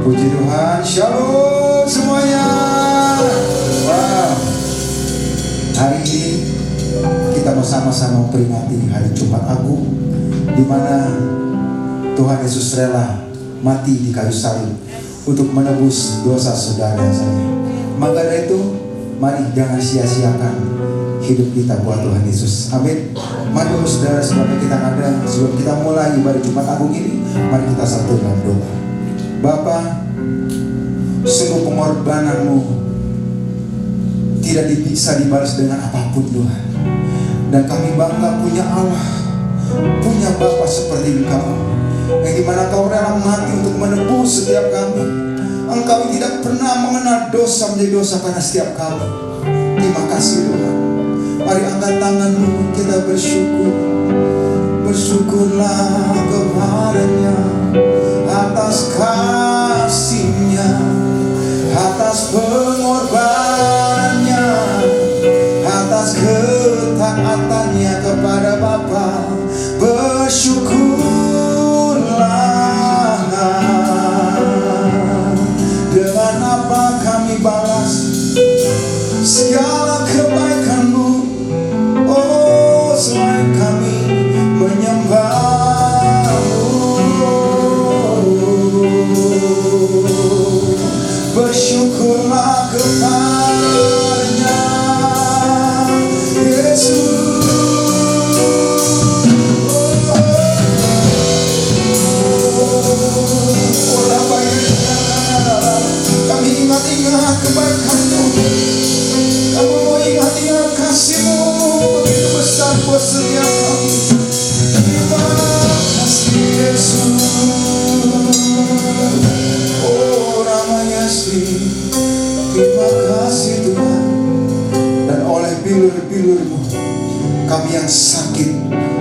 Puji Tuhan, shalom semuanya. Wow. Hari ini kita mau sama-sama memperingati hari Jumat Agung, di mana Tuhan Yesus rela mati di kayu salib untuk menebus dosa saudara saya. Maka dari itu, mari jangan sia-siakan hidup kita buat Tuhan Yesus. Amin. Mari saudara, sebelum kita ada, sebelum kita mulai ibadah Jumat Agung ini, mari kita satu dalam doa. Bapa, sungguh pengorbananmu tidak bisa dibalas dengan apapun Tuhan. Dan kami bangga punya Allah, punya Bapa seperti Engkau, yang dimana Kau rela mati untuk menebus setiap kami. Engkau tidak pernah mengenal dosa menjadi dosa karena setiap kami. Terima kasih Tuhan. Mari angkat tanganmu, kita bersyukur. Bersyukurlah kepada-Nya atas kasih-Nya, atas pengorbanannya, atas ketaatannya kepada Bapa. Bersyukurlah. Dengan apa kami balas segala kebaikan-Mu? Oh, selain kami menyembah-Mu. Bersyukurlah kepada-Nya, Yesus. Kami ingat-ingat kebaikan-Mu, Kamu mau ingat-ingat kasih-Mu begitu besar buat setiap kami. Terima kasih Yesus. Oh Ramayasi, terima kasih Tuhan. Dan oleh bilur-bilur-Mu kami yang sakit,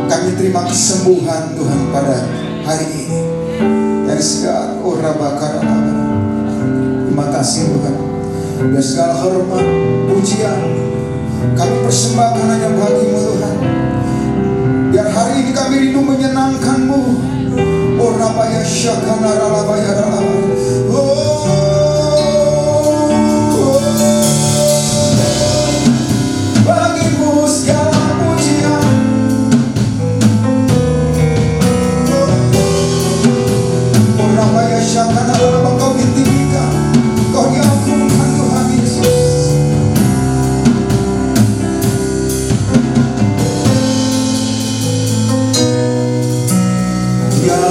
kami terima kesembuhan Tuhan pada hari ini. Dari segala terima kasih Tuhan. Dan segala hormat, pujian kami persembahkan hanya bagi-Mu Tuhan. Biar hari ini kami rindu menyenangkan-Mu. Oh Rabaya Syakana Ralabaya Ralabaya. Bagi-Mu segala pujian. Oh Rabaya Syakana Ralabaya, Kau ditinggikan, Kau diagungkan Tuhan Yesus. Ya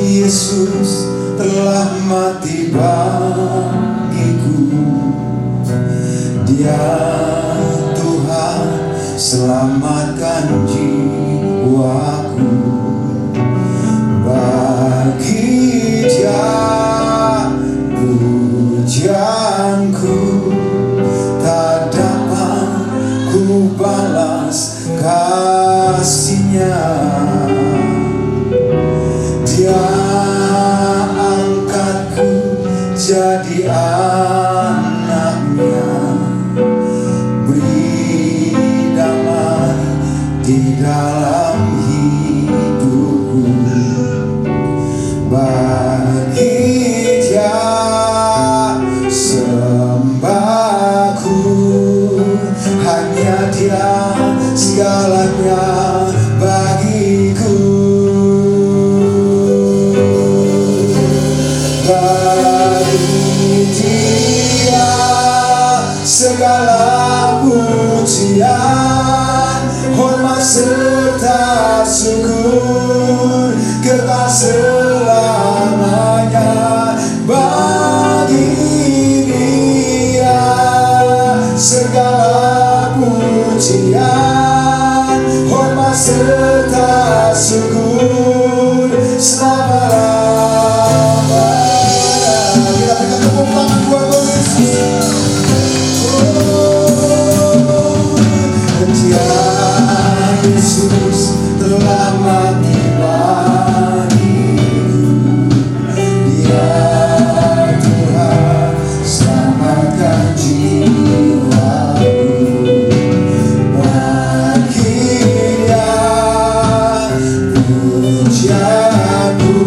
Yesus telah mati bagiku. Dia Tuhan selamatkan jiwaku. Bagi Dia pujianku tak dapat ku balas kasih-Nya. Dia angkatku jadi anak-Nya, beri damai di dalam hidupku. Bagi Dia sembahku, hanya Dia segalanya bagiku. Bagi Dia segala pujian, hormat serta syukur, kekal selamanya. Bagi Dia segala pujian, hormat serta syukur selama-lamanya. Kita berikan tepuk tangan buat Yesus. Dia Yesus telah mati bagiku. Dia Tuhan selamatkan jiwaku. Bagi Dia pujianku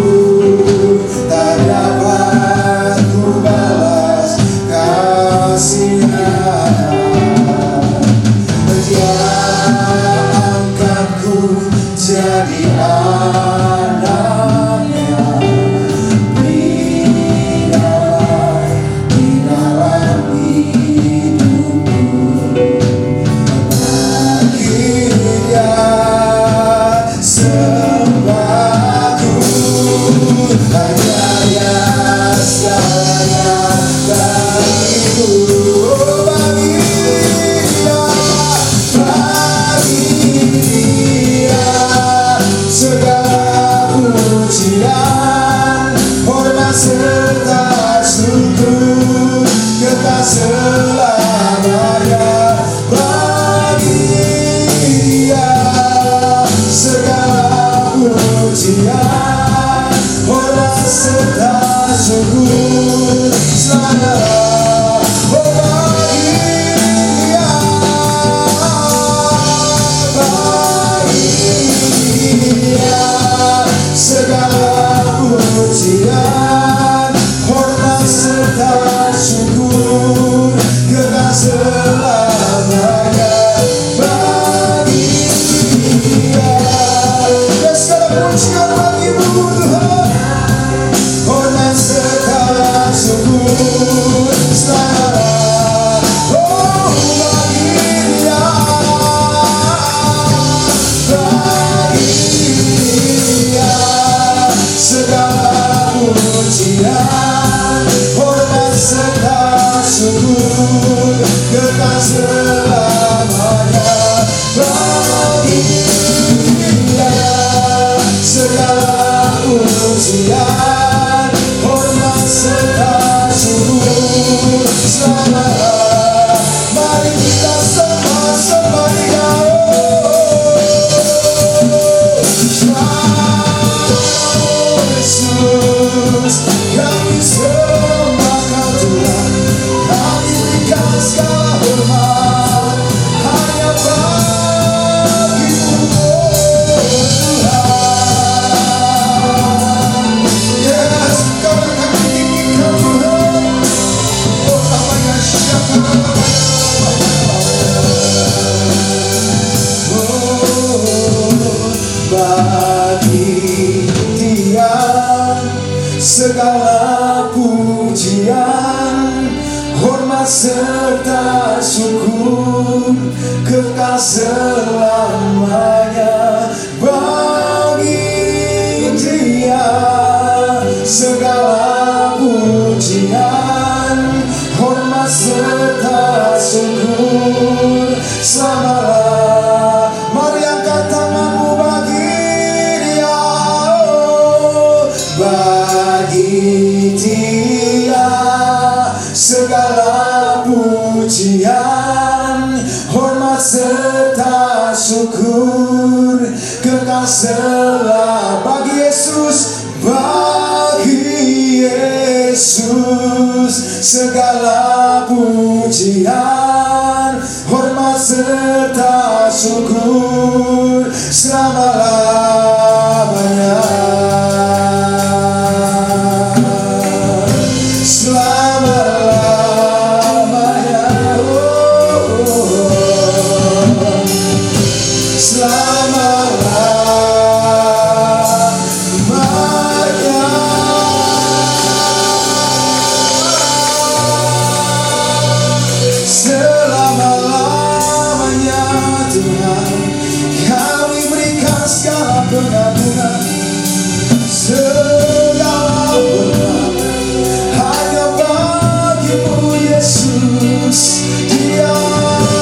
tak dapat jadi anaknya. Berdamai di dalam hidupku, bagi Dia sembahku. Hanya Dia segalanya bagiku. Bagi Dia segala pujian, hormat serta syukur, kekal selamanya. Bagi Dia segala pujian, hormat serta syukur selamanya. Segala pujian, hormat serta syukur, kekal selamanya. Bagi Dia segala pujian bagi-Mu Tuhan, hormat serta syukur selamanya. Oh, bagi Dia, bagi Dia segala pujian, hormat serta syukur, kekal selamanya. Bagi Dia segala pujian, hormat serta syukur selamanya. Mari kita sembah Dia. Yesus, kami sembahkan Tuhan, kami berikan segala hormat hanya bagi-Mu Tuhan. Yes, kami tinggikan Tuhan. Oh, namanya siapa? Bagi Dia segala pujian, hormat serta syukur, kekal selamanya. Bagi Dia segala pujian, hormat serta syukur selamanya. Mari angkat tanganmu bagi Dia. Bagi Dia segala pujian, hormat serta syukur, kekal selamanya. Bagi Yesus, bagi Yesus segala pujian, hormat serta syukur selama-lamanya. Selama-lamanya, selama-lamanya. Selama-lamanya Tuhan, kami berikan segala pengagungan, segala hormat hanya bagi-Mu Yesus. Dia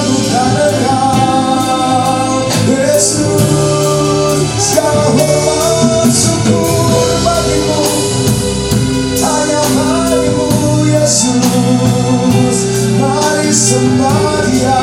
bukan Engkau Yesus. Segala hormat syukur bagi-Mu, hanya bagi-Mu Yesus. Mari sembah Dia.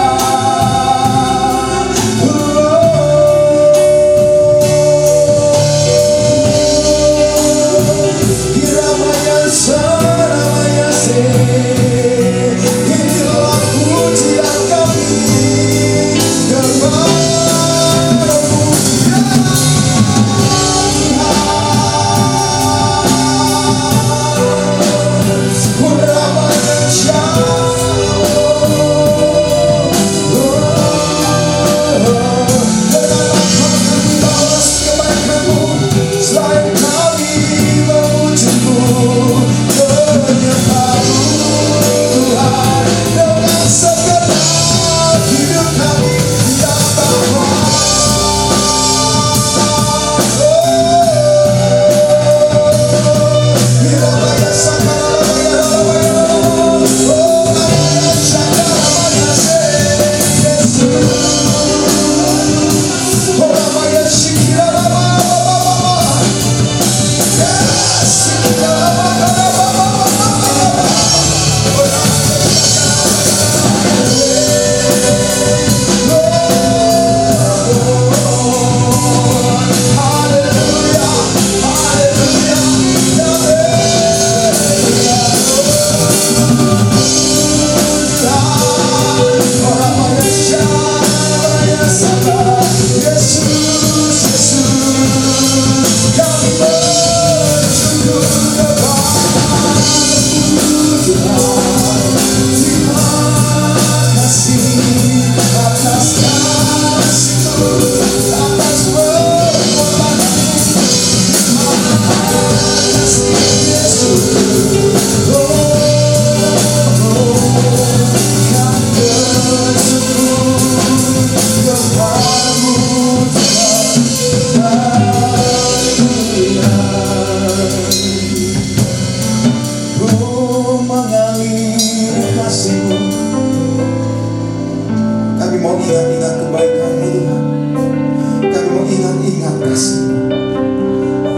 ingat-ingat kasih-Mu.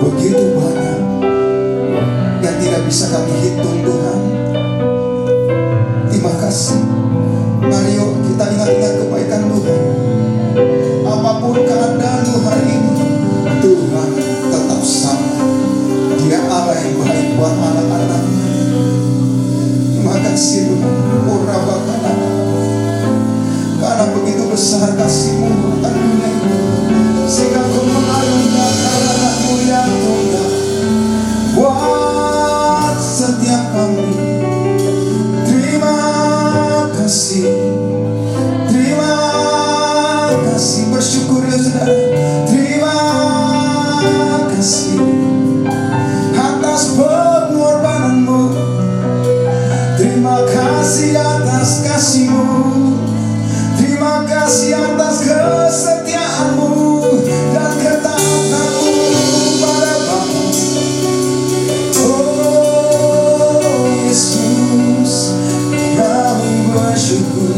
Begitu banyak yang tidak bisa kami hitung, Tuhan. Terima kasih. Mari yuk kita ingat-ingat kebaikan Tuhan. Apapun keadaanmu hari ini, Tuhan tetap sama. Dia Allah yang baik buat anak-anaknya. Terima kasih Tuhan. Karena begitu besar kasih-Mu akan dunia ini, sehingga Kau mengaruniakan anak-Mu yang tunggal buat setiap kami. Terima kasih, terima kasih, bersyukur ya saudara. Terima kasih atas pengorbanan-Mu, terima kasih atas kasih-Mu, terima kasih atas kesetiaan-Mu dan ketaatan-Mu pada kami. Oh Yesus, kami bersyukur.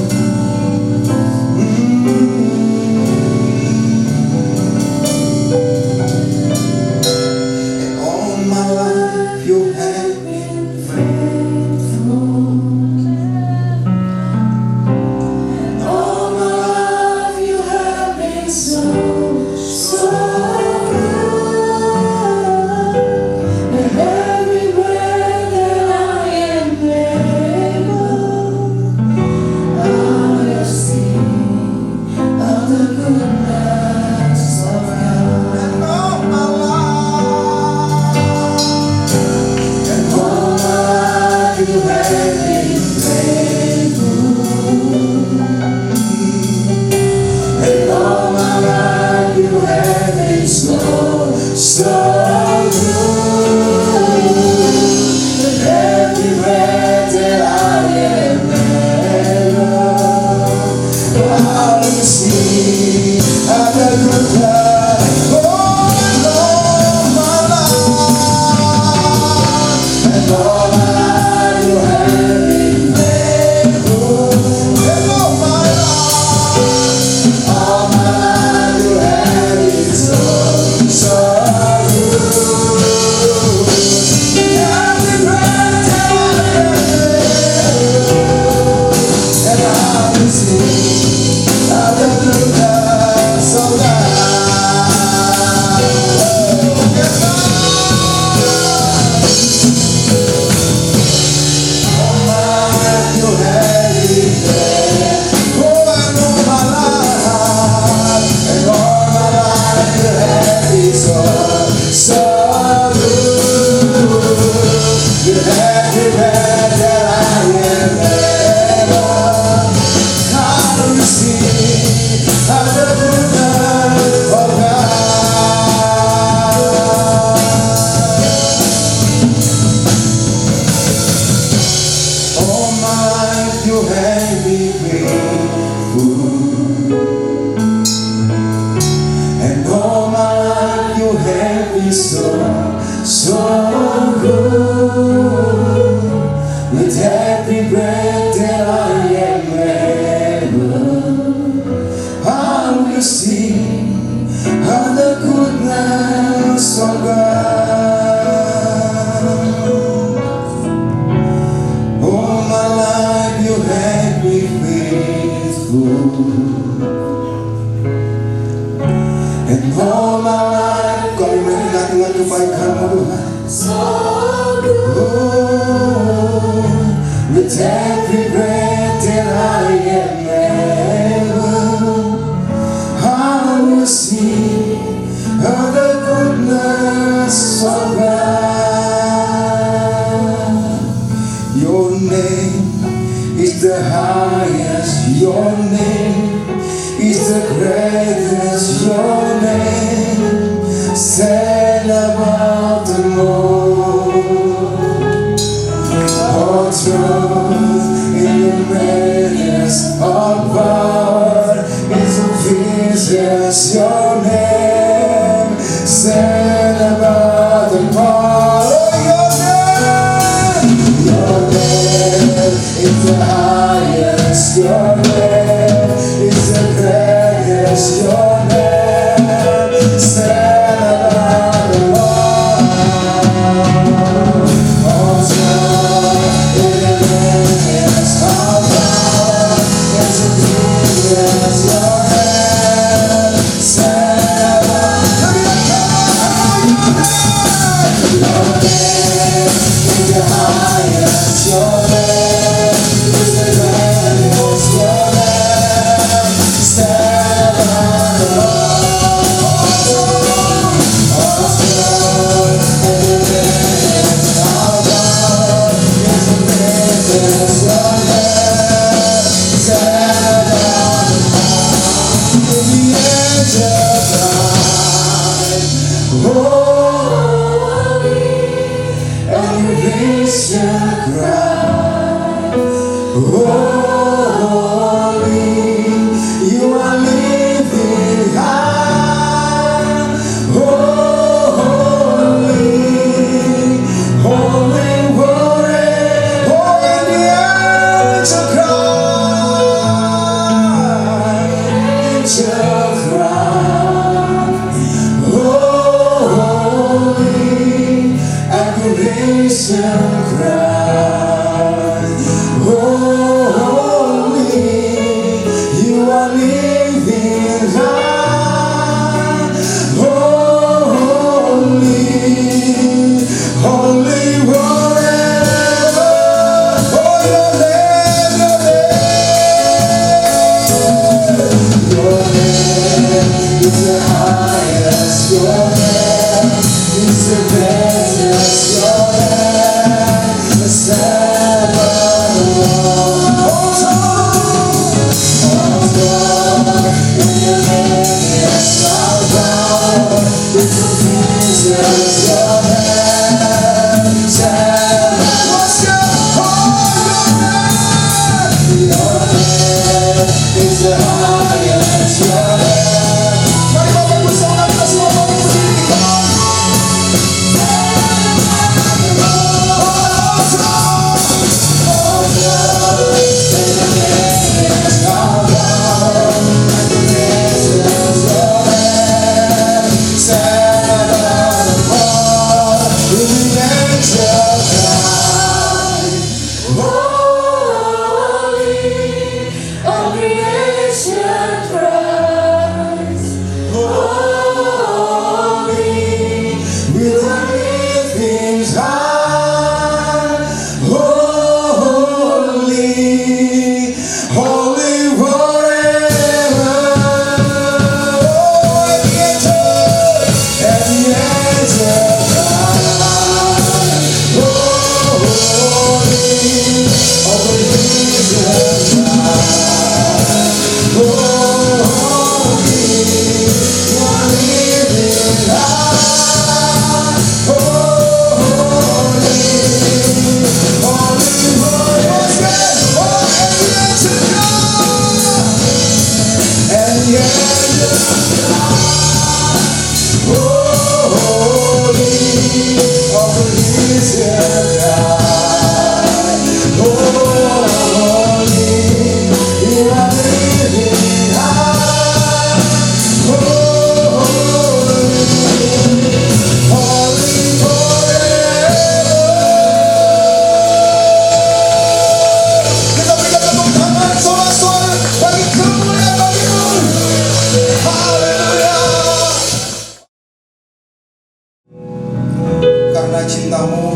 And all my life you have been faithful. All my life you have been so good. And every breath that I am able, I will sing of the goodness of God. And all my life, And all my life you have been faithful. And all my life you have been so good. And every breath that I am able, I will sing of the goodness. oh, and all my life, And all my life you have been faithful. and all my life, All my life you have been so good. Every breath that I am able, and I will sing of the goodness of God. All my life you have been faithful. oh, and all my life, And all my life you have been so good. With every breath that I am able, I will sing of the goodness of God. All my life you have been faithful. And all my life you have been so good. With every breath that I am able, I will sing of the goodness of God. All my life you have been faithful. And all my life kami mengingat-ingat kebaikan-Mu Tuhan. So good. Oh, With every breath that I am able, I will sing of the goodness of God. your name is the highest, your name is the greatest, your name said about the Lord. All truth in the greatness of power is Ephesians, your name said about the power. Your name is the highest, your name is the greatest, your name holy, and we raise your cry. Holy, you are living high. Holy, holy, holy, holy, the angel cry, angel cry. Holy, acclamation cry. Holy, you are living high. Holy, holy, forever. Oh, your name, your name is the highest. Your name is the greatest. Your name is evermore. Oh, in your name is our God. It's the Jesus. Your name is your name is the highest. Your name. Mari Bapak Ibu saudara kita semua bangun berdiri. Come on. Karena cintamu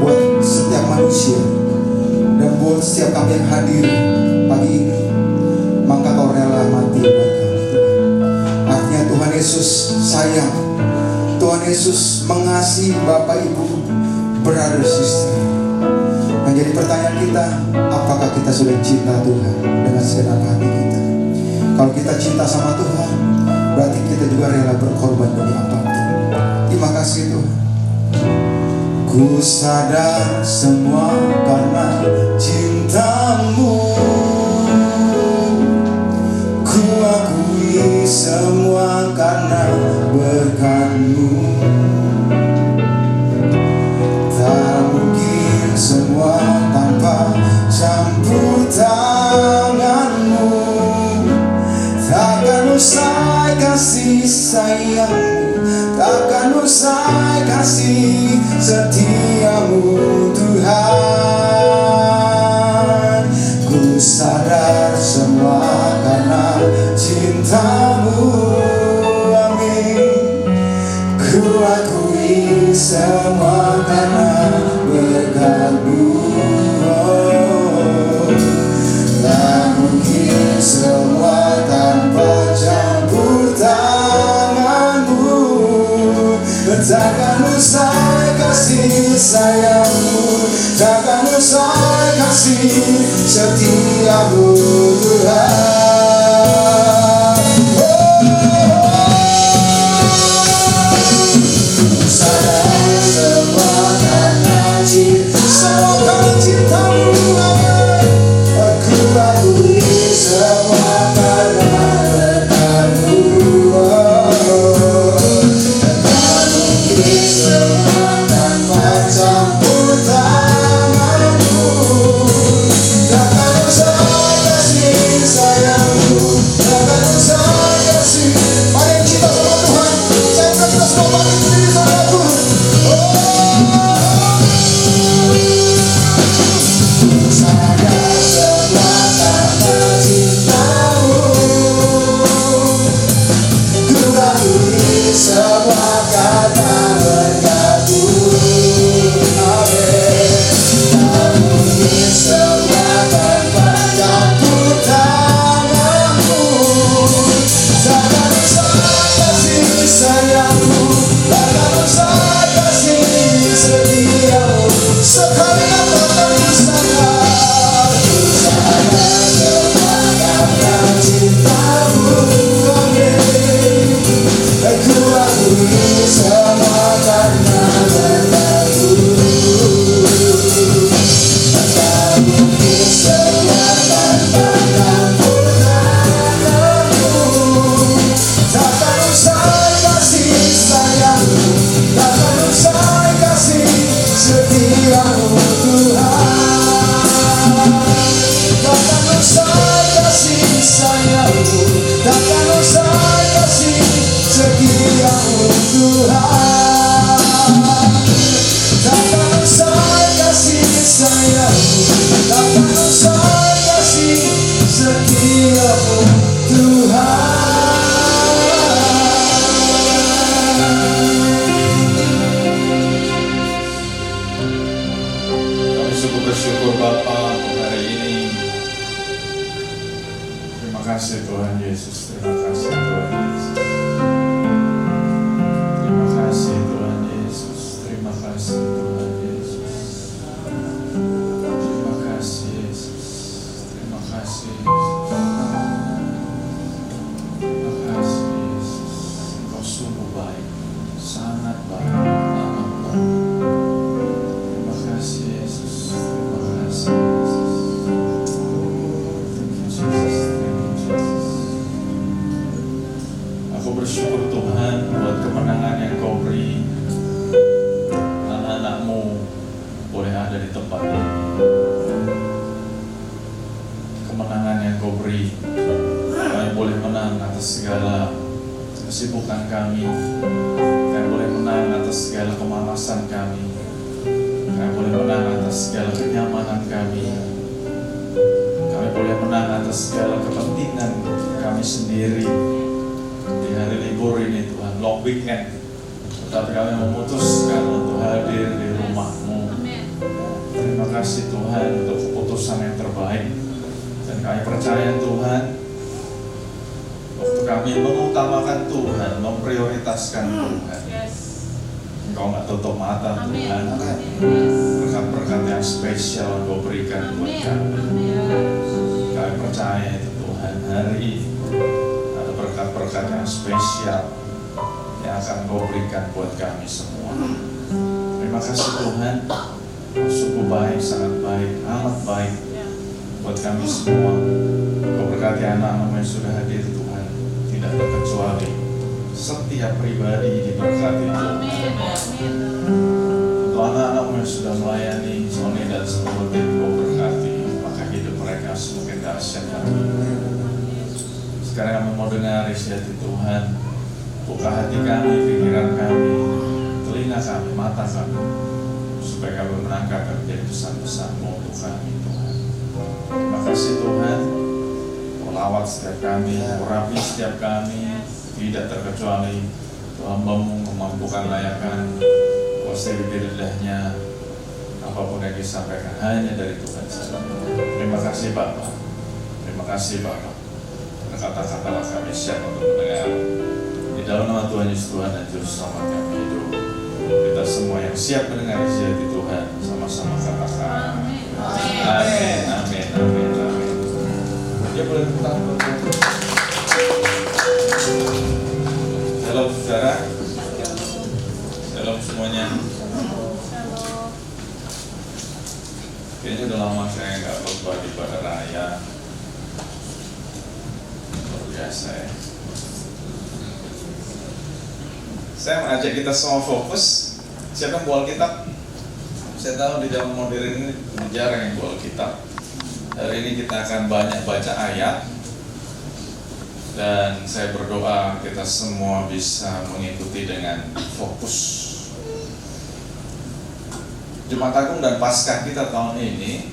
buat setiap manusia dan buat setiap kami yang hadir pagi ini, maka kau rela mati buat kami, Tuhan. Artinya Tuhan Yesus sayang, Tuhan Yesus mengasihi Bapak Ibu, brother sister. Menjadi pertanyaan kita, apakah kita sudah cinta Tuhan dengan segenap hati kita? Kalau kita cinta sama Tuhan, berarti kita juga rela berkorban demi apapun. Terima kasih Tuhan. Ku sadar semua karena cintamu. Ku akui semua karena berkat-Mu. Tak mungkin semua tanpa campur tangan-Mu. Takkan usai kasih sayang-Mu, takkan usai kasih setiamu Tuhan. Ku sadar semua karena cintamu, amin. Ku akui semua karena berkat-Mu. Tak mungkin semua tanpa campur tangan-Mu. Takkan usai kasih sayang-Mu, takkan usai kasih setiamu Tuhan. tempat ini. Kemenangan yang Kau beri, kami boleh menang atas segala kesibukan kami, kami boleh menang atas segala kemalasan kami, kami boleh menang atas segala kenyamanan kami, kami boleh menang atas segala kepentingan kami sendiri di hari libur ini Tuhan, long weekend. Tetapi kami memutuskan untuk hadir di rumah-Mu. Terima kasih Tuhan untuk keputusan yang terbaik. Dan kami percaya Tuhan, waktu kami mengutamakan Tuhan, memprioritaskan Tuhan, Engkau nggak tutup mata Tuhan. Berkat-berkat yang spesial Engkau berikan buat kami. Kami percaya itu Tuhan, hari ini ada berkat-berkat yang spesial yang akan Kau berikan buat kami semua. Terima kasih Tuhan, sungguh baik, sangat baik, amat baik buat kami semua. Kau berkati anak-anak yang sudah hadir Tuhan, tidak terkecuali setiap pribadi diberkati Tuhan. Untuk anak-anak yang sudah melayani Sony dan seluruh tim, Kau berkati, maka hidup mereka semakin dahsyat lagi. Sekarang kami mau dengar isi hati Tuhan. Buka hati kami, pikiran kami, telinga kami, mata kami, supaya kami menangkap dan menjadi pesan-pesan-Mu untuk kami Tuhan. Terima kasih Tuhan, melawat setiap kami, merapi setiap kami, tidak terkecuali Tuhan-Mu memampukan layakan kuasa bibir lidahnya, apapun yang disampaikan hanya dari Tuhan saja. Terima kasih Bapa, terima kasih Bapa. Kata-katalah kami siap untuk mendengar. Di dalam nama Tuhan Yesus Tuhan dan Juru Selamat kami hidup. Kita semua yang siap mendengar isi hati Tuhan, sama-sama katakan amin, amin, amin, amin. Dia boleh putar berdoa. Shalom saudara, shalom semuanya. Kayaknya udah lama saya nggak khotbah di Pada Raya. Luar biasa ya. Saya mengajak kita semua fokus. Siapa yang bawa Alkitab? Saya tahu di zaman modern ini jarang yang bawa Alkitab. Hari ini kita akan banyak baca ayat. Dan saya berdoa kita semua bisa mengikuti dengan fokus. Jumat Agung dan Paskah kita tahun ini,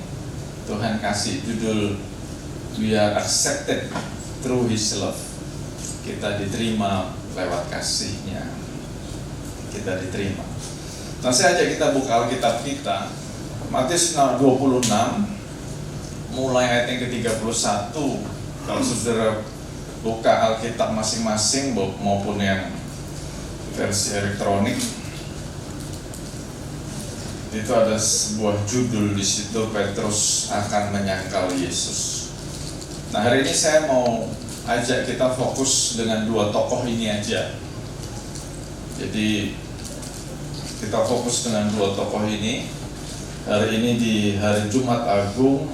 Tuhan kasih judul We are accepted through His love. Kita diterima lewat kasih-Nya. Kita diterima. Nah, saya ajak kita buka Alkitab kita, Matius 26, mulai ayat yang ke-31. Kalau saudara buka Alkitab masing-masing maupun yang versi elektronik, itu ada sebuah judul di situ, Petrus akan menyangkal Yesus. Nah, hari ini saya mau ajak kita fokus dengan dua tokoh ini aja. Jadi kita fokus dengan dua tokoh ini. Hari ini di hari Jumat Agung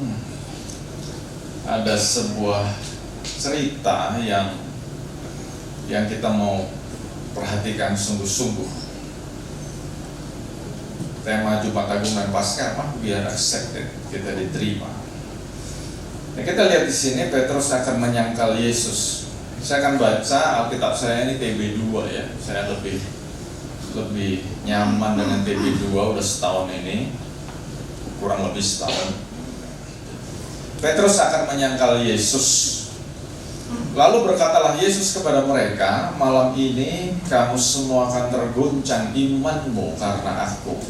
ada sebuah cerita yang kita mau perhatikan sungguh-sungguh. Tema Jumat Agung dan Paskah apa? Biar accepted, kita diterima. Nah, kita lihat di sini Petrus akan menyangkal Yesus. Saya akan baca Alkitab saya ini TB2 ya. Saya lebih nyaman dengan TB2 udah setahun ini, kurang lebih setahun. Petrus akan menyangkal Yesus. Lalu berkatalah Yesus kepada mereka, malam ini kamu semua akan terguncang imanmu karena aku.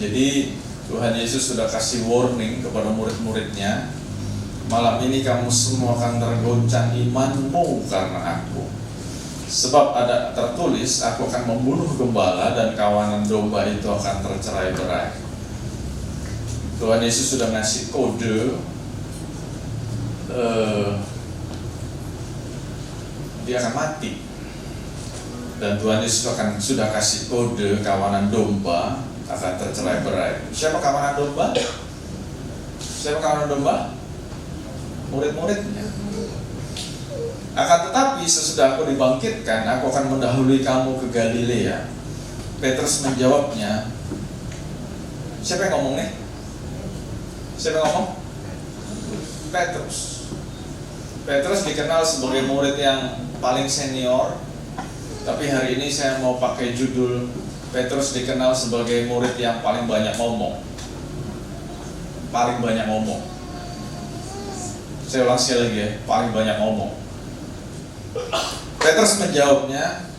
Jadi Tuhan Yesus sudah kasih warning kepada murid-muridnya, malam ini kamu semua akan tergoncang imanmu karena aku. Sebab ada tertulis, aku akan membunuh gembala dan kawanan domba itu akan tercerai-berai. Tuhan Yesus sudah ngasih kode, dia akan mati. Dan Tuhan Yesus sudah kasih kode kawanan domba akan tercerai-berai. Siapa kawanan domba? Siapa kawanan domba? Murid-muridnya. Akan tetapi sesudah aku dibangkitkan, aku akan mendahului kamu ke Galilea. Petrus menjawabnya, siapa yang ngomong nih? Siapa yang ngomong? Petrus. Petrus dikenal sebagai murid yang paling senior, tapi hari ini saya mau pakai judul Petrus dikenal sebagai murid yang paling banyak ngomong. Paling banyak ngomong. Saya ulang sekali lagi ya, paling banyak ngomong. Petrus menjawabnya,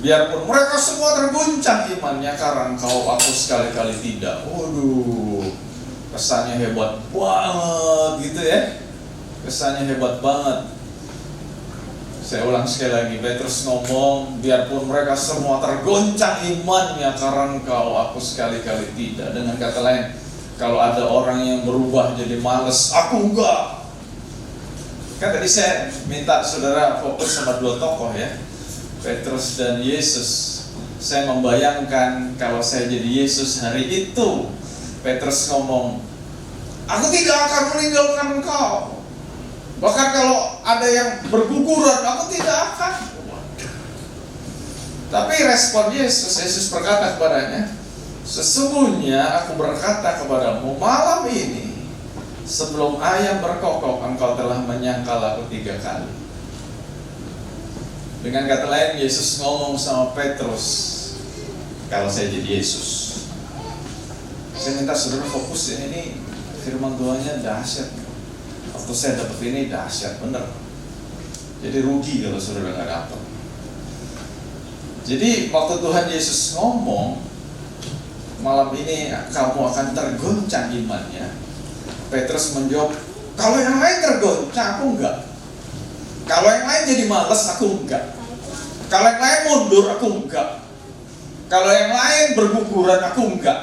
biarpun mereka semua terguncang imannya karena engkau, aku sekali-kali tidak. Waduh, kesannya hebat banget gitu ya. Kesannya hebat banget. Saya ulang sekali lagi, Petrus ngomong, biarpun mereka semua tergoncang imannya karena engkau, aku sekali-kali tidak. Dengan kata lain, kalau ada orang yang berubah jadi males, aku enggak. Kan tadi saya minta saudara fokus sama dua tokoh ya, Petrus dan Yesus. Saya membayangkan kalau saya jadi Yesus hari itu, Petrus ngomong, aku tidak akan meninggalkan engkau. Bahkan kalau ada yang berguguran, aku tidak akan. Tapi respon Yesus berkata kepadanya, sesungguhnya aku berkata kepadamu, malam ini sebelum ayam berkokok engkau telah menyangkal aku 3 kali. Dengan kata lain, Yesus ngomong sama Petrus, kalau saya jadi Yesus, saya minta saudara fokus ya, ini firman Tuhannya dahsyat. Waktu saya dapat ini dahsyat bener. Jadi rugi kalau saudara nggak dapat. Jadi waktu Tuhan Yesus ngomong, malam ini kamu akan tergoncang imannya, Petrus menjawab, kalau yang lain tergoncang, aku enggak. Kalau yang lain jadi malas, aku enggak. Kalau yang lain mundur, aku enggak. Kalau yang lain berguguran, aku enggak.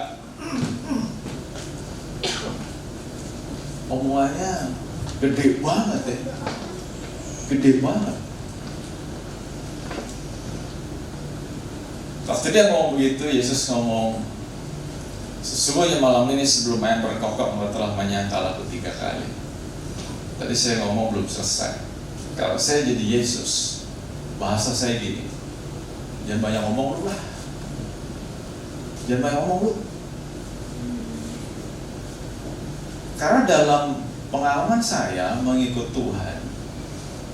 Omongannya gede banget ya. Gede banget. Waktu dia ngomong begitu, Yesus ngomong, sesungguhnya malam ini sebelum ayam berkokok engkau telah menyangkal aku 3 kali. Tadi saya ngomong belum selesai. Kalau saya jadi Yesus, bahasa saya gini, jangan banyak ngomong lu lah. Jangan banyak ngomong lu. Karena dalam pengalaman saya mengikut Tuhan,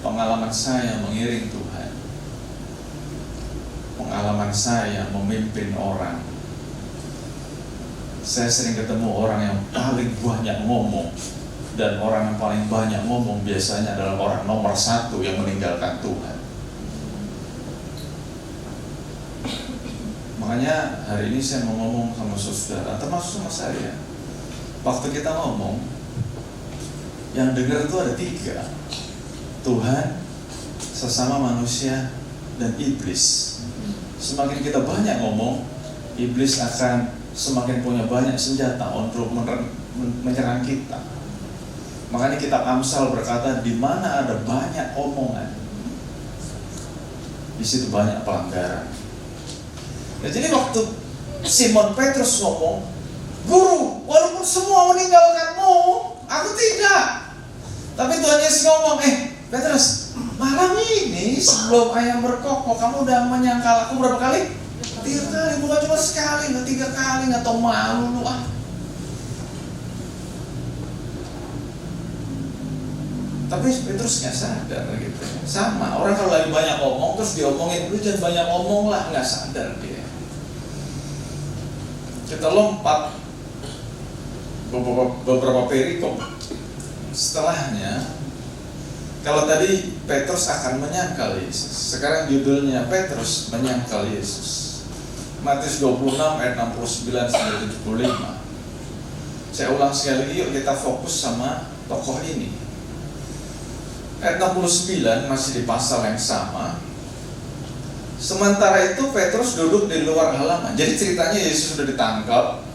pengalaman saya mengiring Tuhan, pengalaman saya memimpin orang, saya sering ketemu orang yang paling banyak ngomong. Dan orang yang paling banyak ngomong biasanya adalah orang nomor 1 yang meninggalkan Tuhan. Makanya hari ini saya mau ngomong sama saudara, termasuk sama saya. Waktu kita ngomong, yang dengar itu ada 3. Tuhan, sesama manusia, dan iblis. Semakin kita banyak ngomong, iblis akan semakin punya banyak senjata untuk menyerang kita. Makanya kitab Amsal berkata, di mana ada banyak omongan, di situ banyak pelanggaran. Nah, jadi waktu Simon Petrus ngomong, Guru, walaupun semua meninggalkanmu, aku tidak. Tapi Tuhan Yesus ngomong, Petrus, malam ini sebelum ayam berkokok, kamu udah menyangkal aku berapa kali? 3 kali, bukan cuma sekali, nggak 3 kali, nggak tau malu lu ah. Tapi Petrus nggak sadar gitu. Sama, orang kalau lagi banyak ngomong terus diomongin, lu jangan banyak ngomong lah, nggak sadar dia. Kita lompat beberapa perikop setelahnya. Kalau tadi Petrus akan menyangkal Yesus, sekarang judulnya Petrus menyangkal Yesus. Matius 26 ayat 69 sampai 75. Saya ulang sekali lagi, yuk kita fokus sama tokoh ini. Ayat 69 masih di pasal yang sama. Sementara itu Petrus duduk di luar halaman. Jadi ceritanya Yesus sudah ditangkap.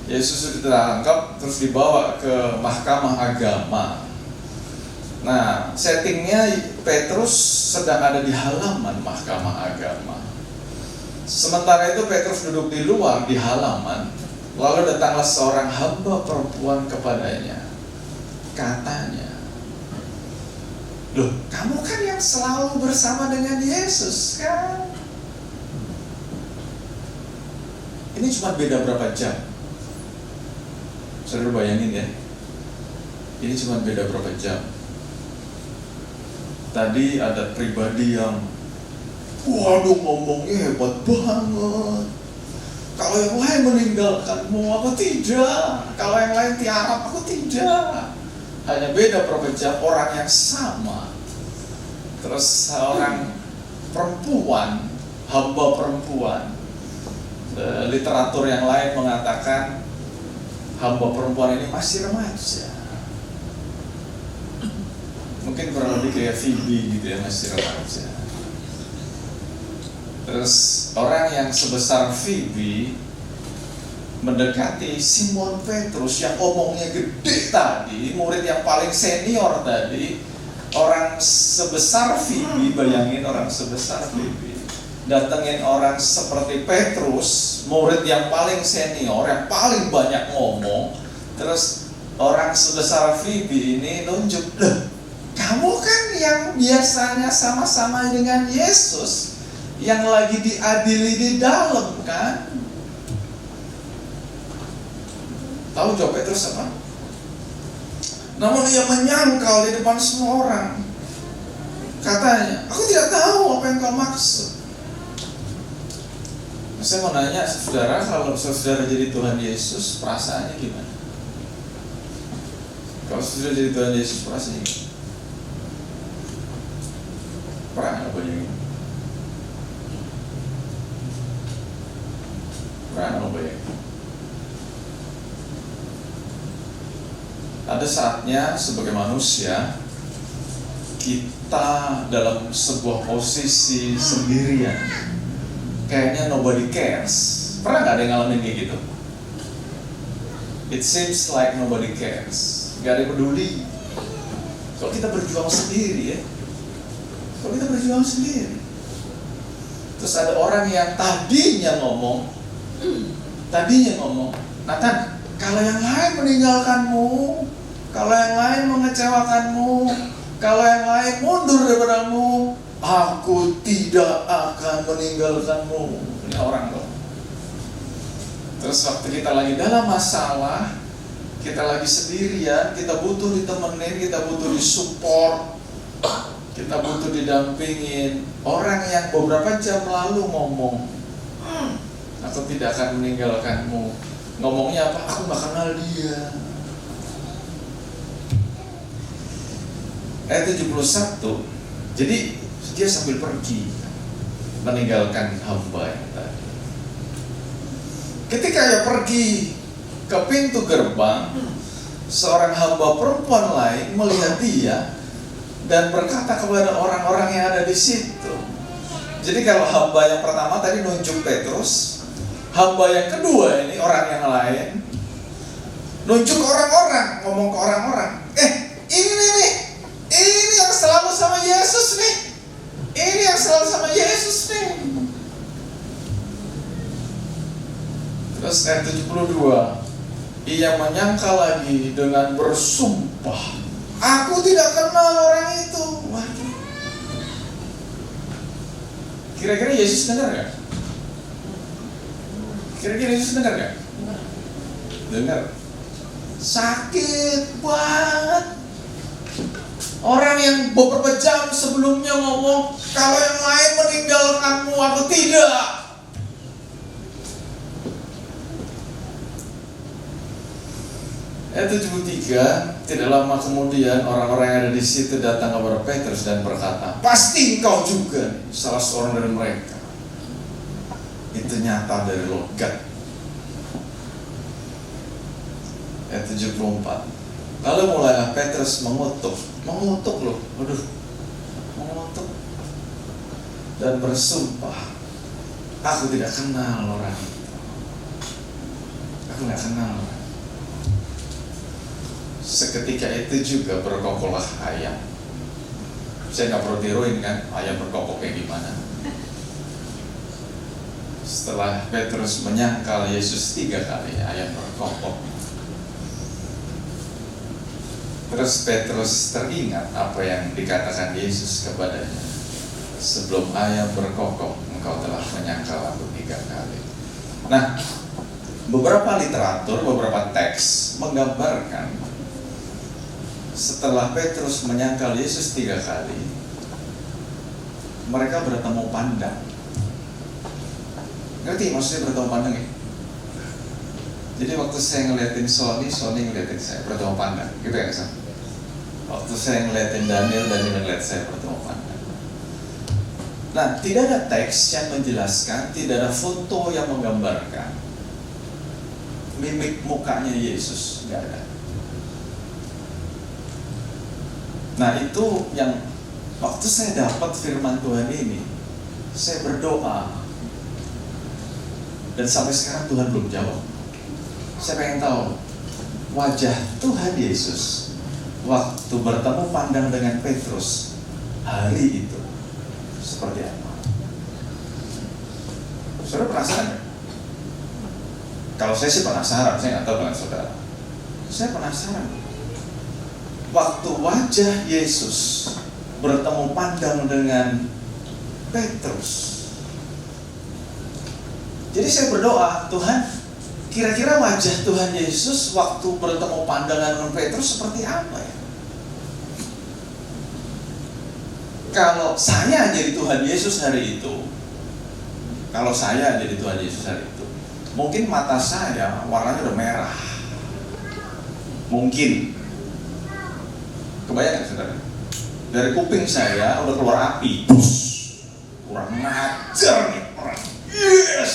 Terus dibawa ke mahkamah agama. Nah, settingnya Petrus sedang ada di halaman mahkamah agama. Sementara itu Petrus duduk di luar di halaman. Lalu datanglah seorang hamba perempuan kepadanya. Katanya, loh, kamu kan yang selalu bersama dengan Yesus kan? Ini cuma beda berapa jam. Saudara bayangin ya, ini cuma beda berapa jam. Tadi ada pribadi yang, waduh ngomongnya hebat banget. Kalau yang lain meninggalkanmu, aku tidak. Kalau yang lain tiarap, aku tidak. Hanya beda berapa jam, orang yang sama. Terus seorang perempuan, hamba perempuan, literatur yang lain mengatakan hamba perempuan ini masih remaja. Mungkin kurang lebih kayak Phoebe gitu ya, masih remaja. Terus orang yang sebesar Phoebe mendekati Simon Petrus yang omongnya gede tadi, murid yang paling senior tadi. Orang sebesar Phoebe, bayangin orang sebesar Phoebe datengin orang seperti Petrus, murid yang paling senior, yang paling banyak ngomong. Terus orang sebesar Phoebe ini nunjuk, kamu kan yang biasanya sama-sama dengan Yesus, yang lagi diadili di dalam kan? Tahu jawab Petrus apa? Namun ia menyangkal di depan semua orang. Katanya, aku tidak tahu apa yang kau maksud. Saya mau nanya saudara, kalau saudara jadi Tuhan Yesus, perasaannya gimana? Kalau saudara jadi Tuhan Yesus, perasaannya gimana? Pernah nggak bayangin? Pernah nggak bayangin? Ada saatnya sebagai manusia kita dalam sebuah posisi sendirian, kayaknya nobody cares. Pernah nggak ada yang ngalamin kayak gitu? It seems like nobody cares, nggak ada yang peduli. Kalau kita berjuang sendiri ya, kalau kita berjuang sendiri, terus ada orang yang tadinya ngomong, Nathan, kalau yang lain meninggalkanmu, kalau yang lain mengecewakanmu, kalau yang lain mundur daripadamu, aku tidak akan meninggalkanmu. Ini orang loh. Terus waktu kita lagi dalam masalah, kita lagi sendirian, kita butuh ditemenin, kita butuh disupport, kita butuh didampingin. Orang yang beberapa jam lalu ngomong, aku tidak akan meninggalkanmu. Ngomongnya apa? Aku gak kenal dia. Ayat 71. Jadi dia sambil pergi meninggalkan hamba yang tadi. Ketika dia pergi ke pintu gerbang, seorang hamba perempuan lain melihat dia dan berkata kepada orang-orang yang ada di situ. Jadi kalau hamba yang pertama tadi nunjuk Petrus, hamba yang kedua ini orang yang lain nunjuk orang-orang, ngomong ke orang-orang, ini yang selalu sama Yesus nih, ini yang selalu sama Yesus nih. Terus ayat 72, ia menyangka lagi dengan bersumpah, aku tidak kenal orang itu. Waduh. Kira-kira Yesus dengar gak? Kira-kira Yesus dengar gak? Dengar. Sakit banget. Orang yang beberapa jam sebelumnya ngomong, kalau yang lain meninggalkanmu, aku tidak. Ayat 73, tidak lama kemudian orang-orang yang ada di situ datang kepada Petrus dan berkata, pasti engkau juga salah seorang dari mereka. Itu nyata dari logat. Ayat 74. Lalu mulailah Petrus mengutuk loh, mengutuk dan bersumpah, aku tidak kenal orang itu, aku nggak kenal. Seketika itu juga berkokoklah ayam. Saya nggak perlu tiruin kan, ayam berkokok kayak gimana. Setelah Petrus menyangkal Yesus 3 kali, ayam berkokok. Terus Petrus teringat apa yang dikatakan Yesus kepadanya, sebelum ayam berkokok, engkau telah menyangkal aku 3 kali. Nah, beberapa literatur, beberapa teks menggambarkan setelah Petrus menyangkal Yesus 3 kali, mereka bertemu pandang. Ngerti maksudnya bertemu pandang ya? Jadi waktu saya ngeliatin Sony ngeliatin saya, bertemu pandang, gitu ya Sam? Waktu saya ngeliatin Daniel ngeliat saya, bertemu pandang. Nah, tidak ada teks yang menjelaskan, tidak ada foto yang menggambarkan mimik mukanya Yesus, nggak ada. Nah, itu yang waktu saya dapat firman Tuhan ini, saya berdoa, dan sampai sekarang Tuhan belum jawab. Saya pengen tahu wajah Tuhan Yesus waktu bertemu pandang dengan Petrus hari itu seperti apa? Saudara penasaran ya? Kalau saya sih penasaran, saya nggak tahu dengan saudara. Saya penasaran. Waktu wajah Yesus bertemu pandang dengan Petrus. Jadi saya berdoa, Tuhan, kira-kira wajah Tuhan Yesus waktu bertemu pandangan dengan Petrus seperti apa ya? Kalau saya jadi Tuhan Yesus hari itu, mungkin mata saya warnanya udah merah. Mungkin. Kebayang nggak saudara? Dari kuping saya udah keluar api. Kurang ngajar nih orang. Yes!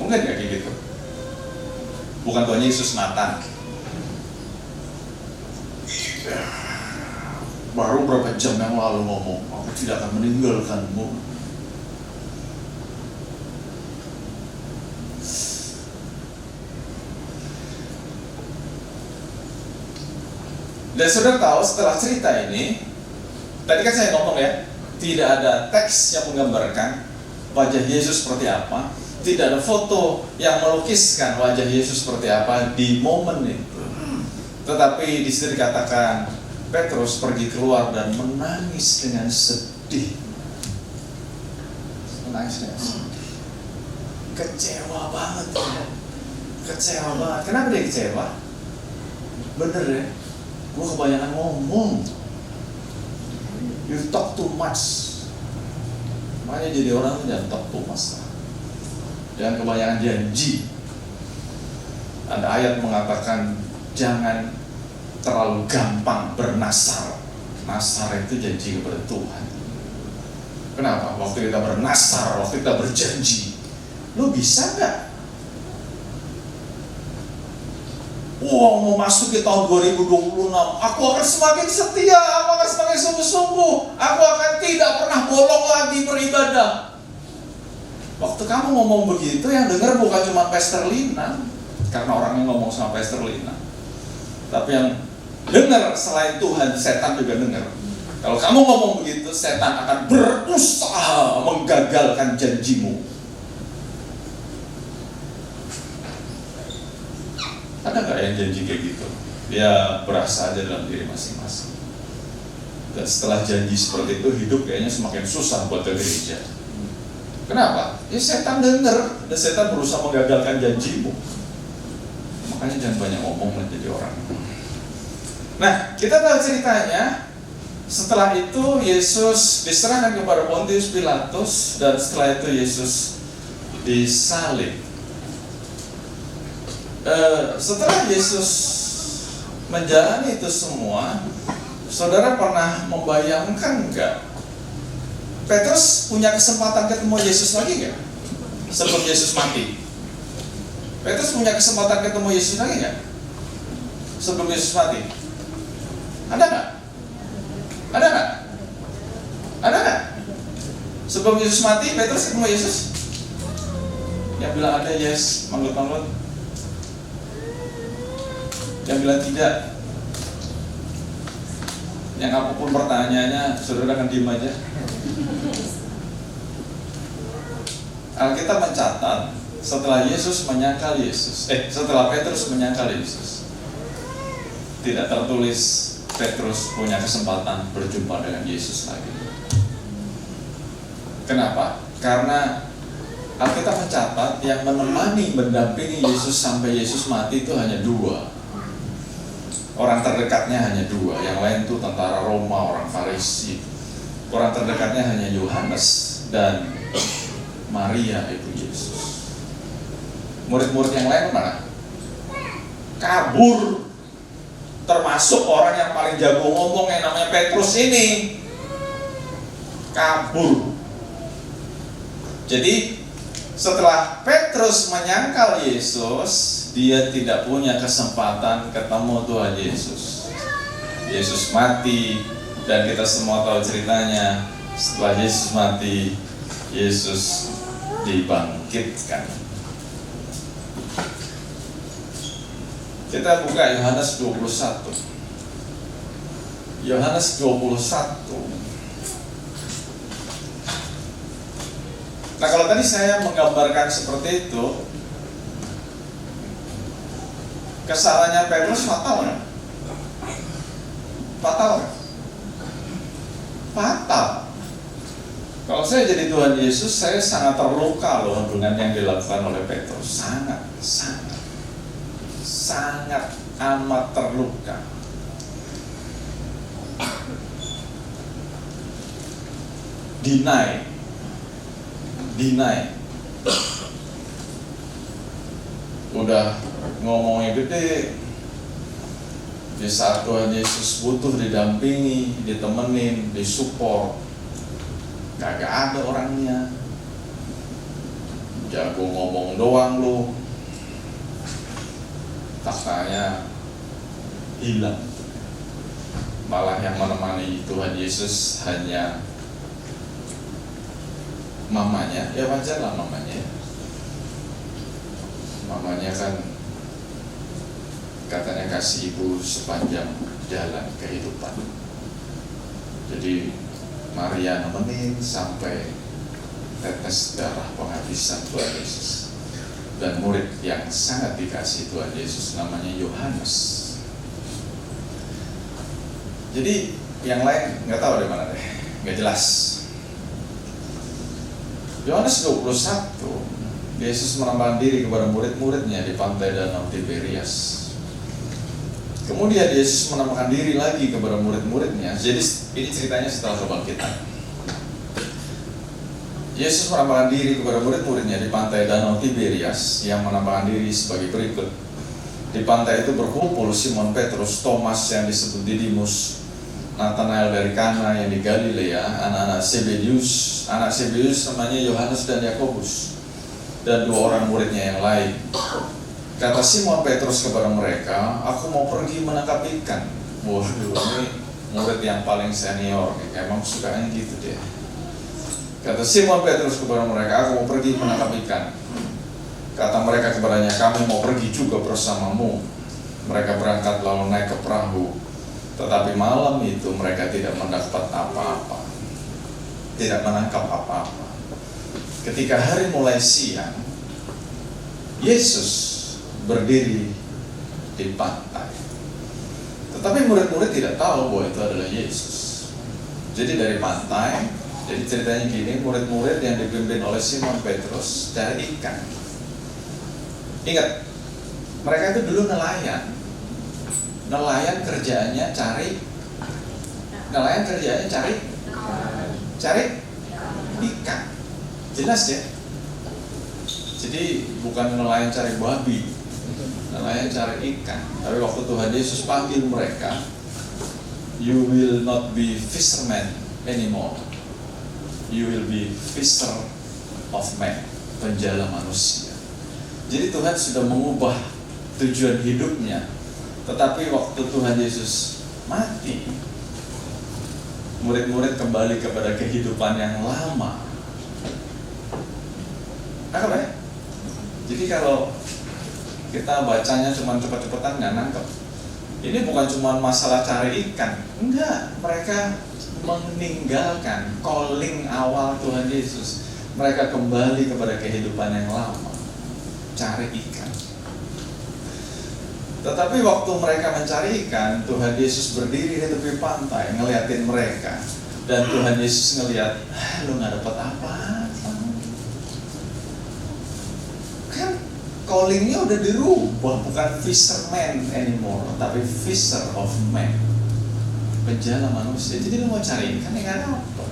Mungkin nggak kayak gitu? Bukan Tuhan Yesus, Nathan. Baru berapa jam yang lalu ngomong, aku tidak akan meninggalkanmu. Dan saudara tahu setelah cerita ini, tadi kan saya ngomong ya, tidak ada teks yang menggambarkan wajah Yesus seperti apa, tidak ada foto yang melukiskan wajah Yesus seperti apa di momen itu. Tetapi di situ dikatakan Petrus pergi keluar dan menangis dengan sedih. Menangis dengan sedih. Kecewa banget. Kecewa banget. Kenapa dia kecewa? Bener ya, gue kebanyakan ngomong. You talk too much. Makanya jadi orang tuh jangan talk too much lah. Jangan kebanyakan janji. Ada ayat mengatakan jangan terlalu gampang bernasar. Nasar itu janji kepada Tuhan. Kenapa? Waktu kita bernasar, waktu kita berjanji, lu bisa gak? Mau masuk ke tahun 2026, aku akan semakin setia, aku akan semakin sungguh-sungguh, aku akan tidak pernah bolong lagi beribadah. Waktu kamu ngomong begitu, yang dengar bukan cuma Pastor Lina, karena orangnya ngomong sama Pastor Lina, tapi yang dengar selain Tuhan, setan juga dengar. Kalau kamu ngomong begitu, setan akan berusaha menggagalkan janjimu. Ada nggak yang janji kayak gitu? Dia berasa aja dalam diri masing-masing. Dan setelah janji seperti itu, hidup kayaknya semakin susah buat ke gereja. Kenapa? Ya setan dengar, dan setan berusaha menggagalkan janjimu. Makanya jangan banyak ngomong menjadi orang. Nah, kita tahu ceritanya. Setelah itu Yesus diserahkan kepada Pontius Pilatus, dan setelah itu Yesus disalib. Setelah Yesus menjalani itu semua, saudara pernah membayangkan enggak? Petrus punya kesempatan ketemu Yesus lagi enggak? Sebelum Yesus mati. Petrus punya kesempatan ketemu Yesus lagi enggak? Sebelum Yesus mati. Ada enggak? Ada enggak? Ada enggak? Sebelum Yesus mati, Petrus ketemu Yesus? Yang bilang ada yes, manggut-manggut. Yang bilang tidak. Yang apapun pertanyaannya, saudara akan diem aja. Alkitab mencatat setelah Petrus menyangkal Yesus, tidak tertulis Petrus punya kesempatan berjumpa dengan Yesus lagi. Kenapa? Karena Alkitab mencatat yang menemani, mendampingi Yesus sampai Yesus mati itu hanya 2. Orang terdekatnya hanya 2, yang lain itu tentara Roma, orang Farisi. Orang terdekatnya hanya Yohanes dan Maria ibu Yesus. Murid-murid yang lain mana? Kabur. Termasuk orang yang paling jago ngomong yang namanya Petrus ini. Kabur. Jadi setelah Petrus menyangkal Yesus, dia tidak punya kesempatan ketemu Tuhan Yesus. Yesus mati, dan kita semua tahu ceritanya. Setelah Yesus mati, Yesus dibangkitkan. Kita buka Yohanes 21. Yohanes 21. Nah, kalau tadi saya menggambarkan seperti itu, kesalahannya Petrus fatal kan? Fatal kan? Fatal. Kalau saya jadi Tuhan Yesus, saya sangat terluka loh dengan yang dilakukan oleh Petrus. Sangat amat terluka. Deny. Udah ngomongnya gede. Di saat Tuhan Yesus butuh didampingi, ditemenin, disupport, kagak ada orangnya. Jago ngomong doang lu. Taktanya hilang. Malah yang menemani Tuhan Yesus hanya mamanya. Ya wajar lah mamanya. Mamanya kan katanya kasih ibu sepanjang jalan kehidupan. Jadi Maria nemenin sampai tetes darah penghabisan Tuhan Yesus. Dan murid yang sangat dikasih Tuhan Yesus namanya Yohanes. Jadi yang lain nggak tahu di mana deh, nggak jelas. Yohanes 21, Yesus menampakkan diri kepada murid-muridnya di pantai Danau Tiberias. Kemudian Yesus menampakkan diri lagi kepada murid-muridnya. Jadi ini ceritanya setelah kebangkitan. Yesus menampakkan diri kepada murid-muridnya di pantai Danau Tiberias, yang menampakkan diri sebagai berikut. Di pantai itu berkumpul Simon Petrus, Thomas yang disebut Didimus, Nathanael dari Kana yang di Galilea, anak-anak Zebedeus. Anak Zebedeus namanya Yohanes dan Yakobus, dan 2 orang muridnya yang lain. Kata Simon Petrus kepada mereka, "Aku mau pergi menangkap ikan." Waduh, ini murid yang paling senior, emang sukanya gitu dia. Kata Simon Petrus kepada mereka, "Aku mau pergi menangkap ikan." Kata mereka kepadanya, "Kami mau pergi juga bersamamu." Mereka berangkat lalu naik ke perahu. Tetapi malam itu mereka tidak mendapat apa-apa, tidak menangkap apa-apa. Ketika hari mulai siang, Yesus berdiri di pantai. Tetapi murid-murid tidak tahu bahwa itu adalah Yesus. Jadi dari pantai, jadi ceritanya gini, murid-murid yang dipimpin oleh Simon Petrus cari ikan. Ingat, mereka itu dulu nelayan. Nelayan kerjaannya cari ikan. Jelas ya? Jadi bukan nelayan cari babi, nelayan cari ikan. Tapi waktu Tuhan Yesus panggil mereka, "You will not be fishermen anymore. You will be fisher of men," penjala manusia. Jadi Tuhan sudah mengubah tujuan hidupnya. Tetapi waktu Tuhan Yesus mati, murid-murid kembali kepada kehidupan yang lama. Nangkep ya? Jadi kalau kita bacanya cuma cepet-cepetan nggak nangkep. Ini bukan cuma masalah cari ikan. Enggak, mereka meninggalkan calling awal Tuhan Yesus. Mereka kembali kepada kehidupan yang lama, cari ikan. Tetapi waktu mereka mencari ikan, Tuhan Yesus berdiri di tepi pantai ngeliatin mereka. Dan Tuhan Yesus ngeliat, "Lu gak dapat apa-apa. callingnya udah dirubah, bukan fisherman anymore, tapi fisher of men, penjala manusia. Jadi lu mau cari ikan yang ada apa?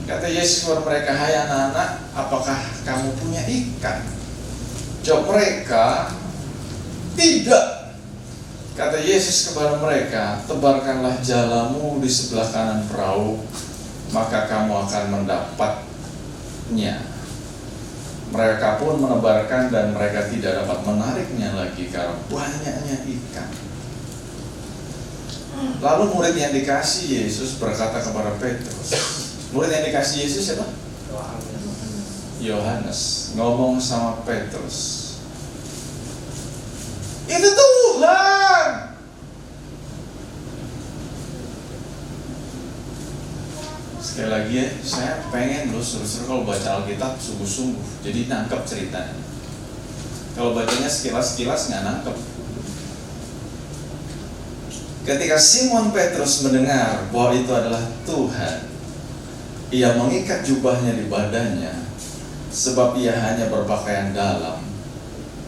Kata Yesus kepada mereka, hai anak-anak, apakah kamu punya ikan? Jawab mereka, tidak. Kata Yesus kepada mereka, tebarkanlah jalamu di sebelah kanan perahu, maka kamu akan mendapatnya. Mereka pun menebarkan dan mereka tidak dapat menariknya lagi karena banyaknya ikan. Lalu murid yang dikasih Yesus berkata kepada Petrus, murid yang dikasih Yesus siapa? Yohanes ngomong sama Petrus, itu Tuhan. Sekali lagi ya, saya pengen lu seru-seru kalau baca Alkitab sungguh-sungguh, jadi nangkep ceritanya. Kalau bacanya sekilas-sekilas nggak nangkep. Ketika Simon Petrus mendengar bahwa itu adalah Tuhan, ia mengikat jubahnya di badannya, sebab ia hanya berpakaian dalam,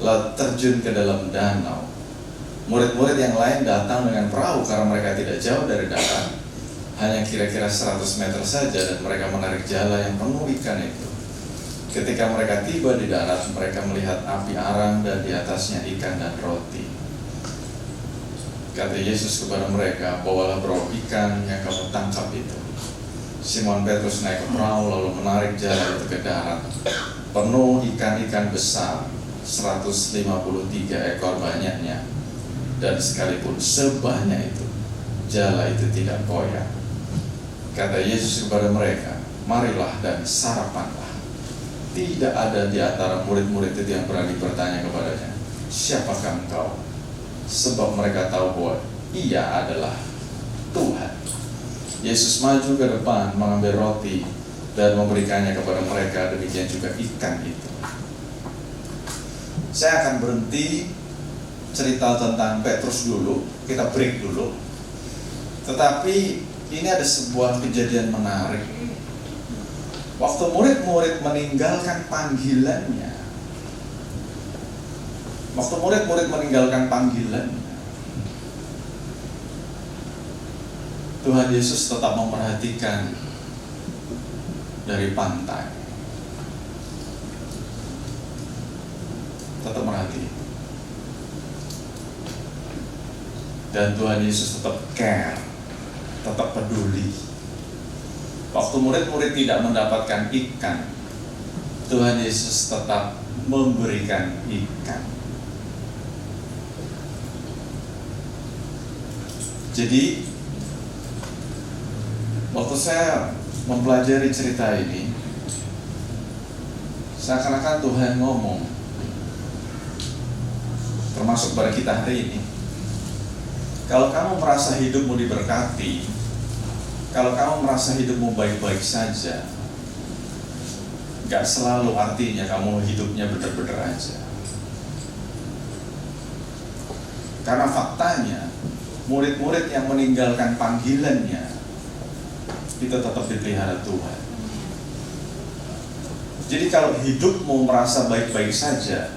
lalu terjun ke dalam danau. Murid-murid yang lain datang dengan perahu karena mereka tidak jauh dari darat, hanya kira-kira 100 meter saja, dan mereka menarik jala yang penuh ikan itu. Ketika mereka tiba di darat, mereka melihat api arang dan di atasnya ikan dan roti. Kata Yesus kepada mereka, bawalah perahu ikan yang kamu tangkap itu. Simon Petrus naik ke perahu lalu menarik jala itu ke darat, penuh ikan-ikan besar, 153 ekor banyaknya. Dan sekalipun sebanyak itu, jala itu tidak koyak. Kata Yesus kepada mereka, marilah dan sarapanlah. Tidak ada di antara murid-murid itu yang berani bertanya kepadanya, siapakah engkau? Sebab mereka tahu bahwa ia adalah Tuhan. Yesus maju ke depan mengambil roti dan memberikannya kepada mereka, demikian juga ikan itu. Saya akan berhenti cerita tentang Petrus dulu, kita break dulu. Tetapi ini ada sebuah kejadian menarik. Waktu murid-murid meninggalkan panggilannya, Tuhan Yesus tetap memperhatikan dari pantai. Tetap merhati. Dan Tuhan Yesus tetap care, tetap peduli. Waktu murid-murid tidak mendapatkan ikan, Tuhan Yesus tetap memberikan ikan. Jadi, waktu saya mempelajari cerita ini, seakan-akan Tuhan ngomong, termasuk pada kita hari ini, kalau kamu merasa hidupmu diberkati, kalau kamu merasa hidupmu baik-baik saja, gak selalu artinya kamu hidupnya bener-bener aja. Karena faktanya, murid-murid yang meninggalkan panggilannya, itu tetap dipelihara Tuhan. Jadi kalau hidupmu merasa baik-baik saja,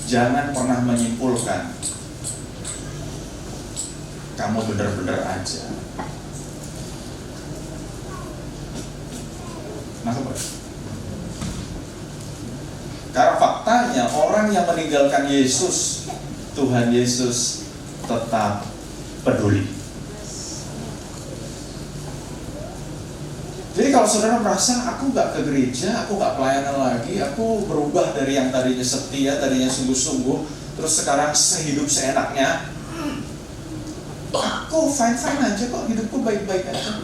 jangan pernah menyimpulkan kamu benar-benar aja. Nah, karena faktanya orang yang meninggalkan Yesus, Tuhan Yesus tetap peduli. Jadi kalau saudara merasa aku gak ke gereja, aku gak pelayanan lagi, aku berubah dari yang tadinya setia, tadinya sungguh-sungguh, terus sekarang sehidup seenaknya, aku fine-fine aja kok, hidupku baik-baik aja.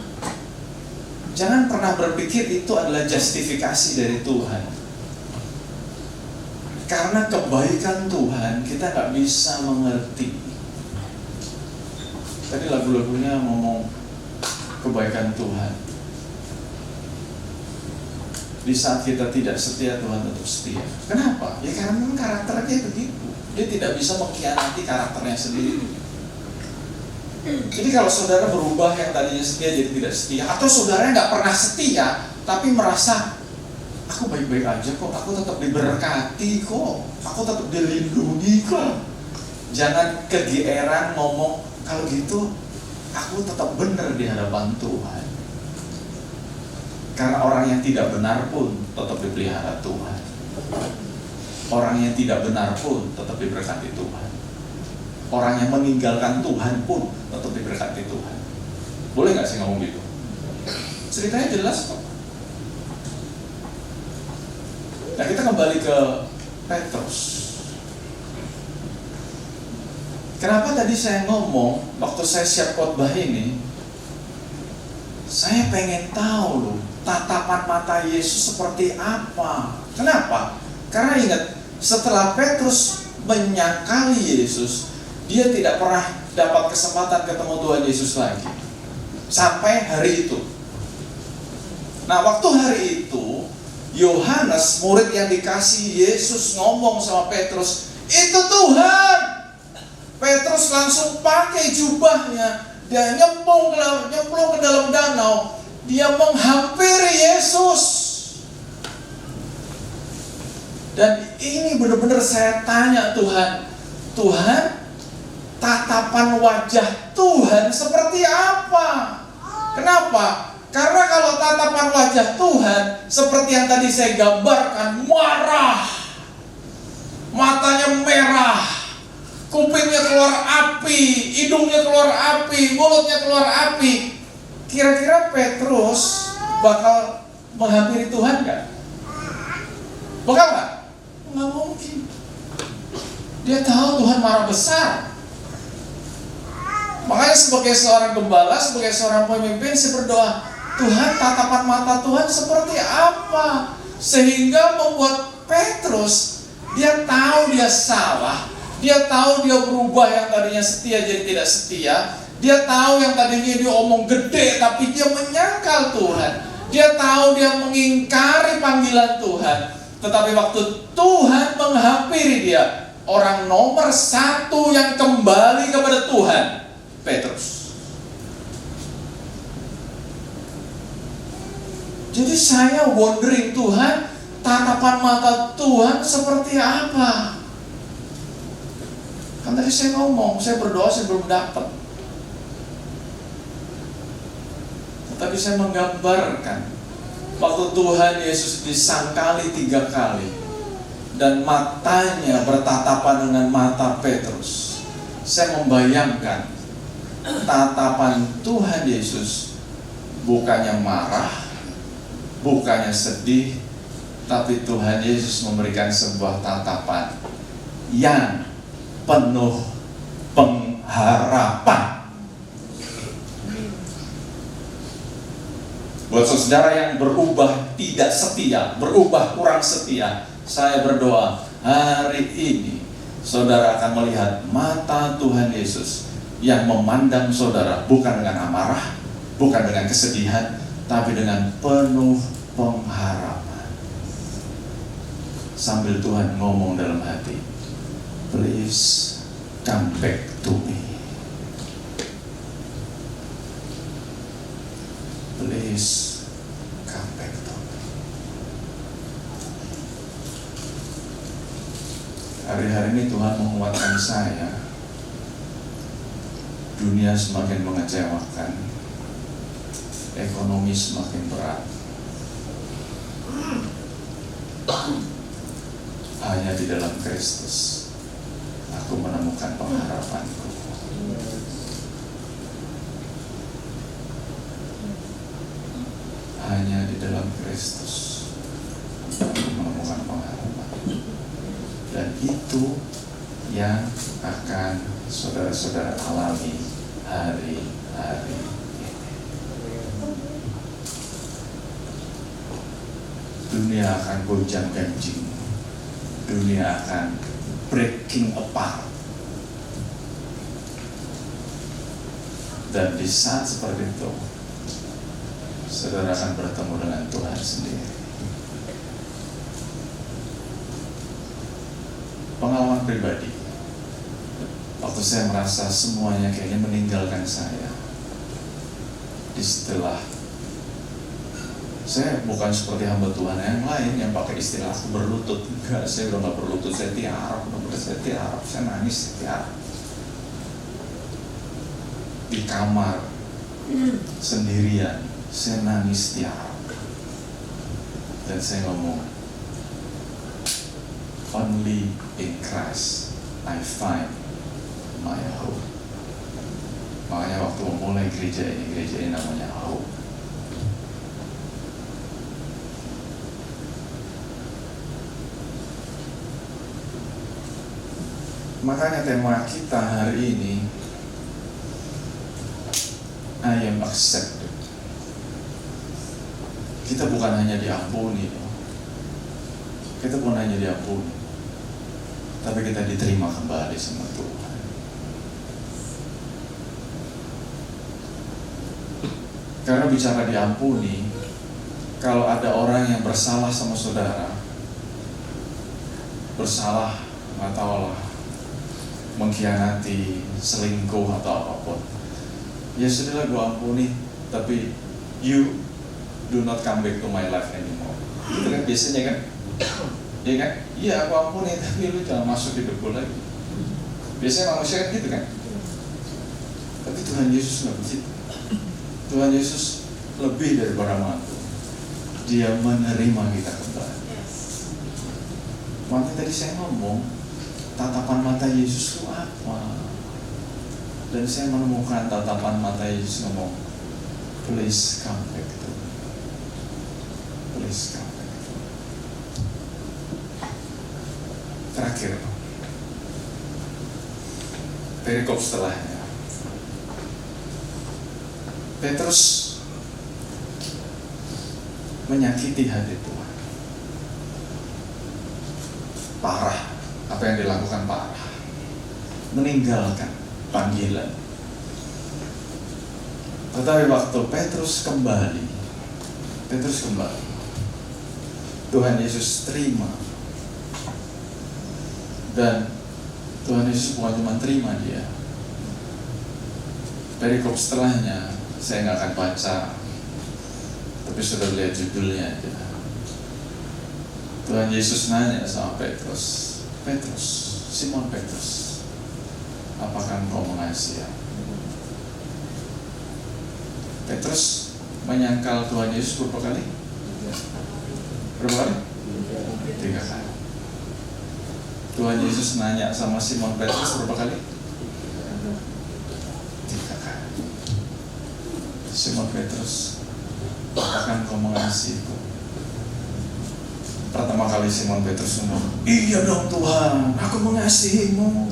Jangan pernah berpikir itu adalah justifikasi dari Tuhan. Karena kebaikan Tuhan kita gak bisa mengerti. Tadi lagu-lagunya ngomong kebaikan Tuhan. Di saat kita tidak setia, Tuhan tetap setia. Kenapa? Ya karena memang karakternya begitu. Dia tidak bisa mengkhianati karakternya sendiri. Jadi kalau saudara berubah yang tadinya setia jadi tidak setia, atau saudara nggak pernah setia tapi merasa aku baik-baik aja kok, aku tetap diberkati kok, aku tetap dilindungi kok. Jangan kegeeran ngomong, kalau gitu aku tetap benar di hadapan Tuhan. Karena orang yang tidak benar pun tetap dipelihara Tuhan. Orang yang tidak benar pun tetap diberkati Tuhan. Orang yang meninggalkan Tuhan pun tetap diberkati Tuhan. Boleh gak sih ngomong gitu? Ceritanya jelas kok. Nah, kita kembali ke Petrus. Kenapa tadi saya ngomong waktu saya siap khotbah ini, saya pengen tahu loh tatapan mata Yesus seperti apa. Kenapa? Karena ingat, setelah Petrus menyangkali Yesus, dia tidak pernah dapat kesempatan ketemu Tuhan Yesus lagi sampai hari itu. Nah, waktu hari itu Yohanes, murid yang dikasih Yesus, ngomong sama Petrus, "Itu Tuhan." Petrus langsung pakai jubahnya, dia nyemplung ke dalam danau, dia menghampiri Yesus. Dan ini benar-benar saya tanya Tuhan, tatapan wajah Tuhan seperti apa? Kenapa? Karena kalau tatapan wajah Tuhan seperti yang tadi saya gambarkan, marah, matanya merah, kupingnya keluar api, hidungnya keluar api, mulutnya keluar api, kira-kira Petrus bakal menghampiri Tuhan gak? Bakal gak? Nggak mungkin. Dia tahu Tuhan marah besar. Makanya sebagai seorang gembala, sebagai seorang pemimpin, saya berdoa, Tuhan, tatapan mata Tuhan seperti apa? Sehingga membuat Petrus, dia tahu dia salah, dia tahu dia berubah, yang tadinya setia jadi tidak setia. Dia tahu yang tadinya dia omong gede, tapi dia menyangkal Tuhan. Dia tahu dia mengingkari panggilan Tuhan. Tetapi waktu Tuhan menghampiri dia, orang nomor satu yang kembali kepada Tuhan, Petrus. Jadi saya wondering, Tuhan, tatapan mata Tuhan seperti apa? Kan tadi saya ngomong, saya berdoa, saya belum dapat. Tetapi saya menggambarkan waktu Tuhan Yesus disangkali 3 kali dan matanya bertatapan dengan mata Petrus. Saya membayangkan tatapan Tuhan Yesus bukannya marah, bukannya sedih, tapi Tuhan Yesus memberikan sebuah tatapan yang penuh pengharapan. Buat saudara yang berubah tidak setia, berubah kurang setia, saya berdoa hari ini saudara akan melihat mata Tuhan Yesus yang memandang saudara bukan dengan amarah, bukan dengan kesedihan, tapi dengan penuh pengharapan. Sambil Tuhan ngomong dalam hati, please come back to me. Please come back to me. Hari-hari ini Tuhan menguatkan saya. Dunia semakin mengecewakan, ekonomi semakin berat. Hanya di dalam Kristus aku menemukan pengharapanku. Hanya di dalam Kristus aku menemukan pengharapan. Dan itu yang akan saudara-saudara alami hari-hari ini. Dunia akan gonjang-ganjing, dunia akan breaking apart. Dan di saat seperti itu, saudara akan bertemu dengan Tuhan sendiri. Pengalaman pribadi, waktu saya merasa semuanya kayaknya meninggalkan saya, di setelah Saya bukan seperti hamba Tuhan yang lain yang pakai istilah aku berlutut. Enggak, saya udah gak berlutut, saya tiarap, saya nangis, saya tiarap. Di kamar sendirian, saya nangis tiarap. Dan saya ngomong, only in Christ I find my hope. Makanya waktu memulai gereja ini namanya hope. Makanya tema kita hari ini, I am accepted. Kita bukan hanya diampuni, kita bukan hanya diampuni, tapi kita diterima kembali sama Tuhan. Karena bicara diampuni, kalau ada orang yang bersalah sama saudara, bersalah, nggak tahu lah, mengkhianati, selingkuh atau apapun, ya sudahlah gue ampuni, tapi you do not come back to my life anymore. Itu kan biasanya kan, ya kan? Iya aku ampuni, tapi lu jangan masuk hidup gue lagi. Biasanya manusia kan gitu kan. Tapi Tuhan Yesus nggak begitu. Tuhan Yesus lebih daripada mampu. Dia menerima kita kembali. Makanya tadi saya ngomong, tatapan mata Yesus itu apa? Dan saya menemukan tatapan mata Yesus ngomong, please come back to me. Please come back to me. Terakhir, perikop setelahnya, Petrus menyakiti hati Tuhan. Parah. Apa yang dilakukan parah, meninggalkan panggilan. Tetapi waktu Petrus kembali, Tuhan Yesus terima. Dan Tuhan Yesus bukan cuma terima dia. Perikop setelahnya saya nggak akan baca, tapi sudah lihat judulnya aja. Tuhan Yesus nanya sama Petrus, Simon Petrus, apakah engkau mengasihi aku? Petrus menyangkal Tuhan Yesus berapa kali? Berapa kali? 3 kali. Tuhan Yesus nanya sama Simon Petrus berapa kali? 3 kali. Simon Petrus, apakah engkau mengasihiku? Pertama kali Simon Petrus ngomong, iya dong Tuhan, aku mengasihimu.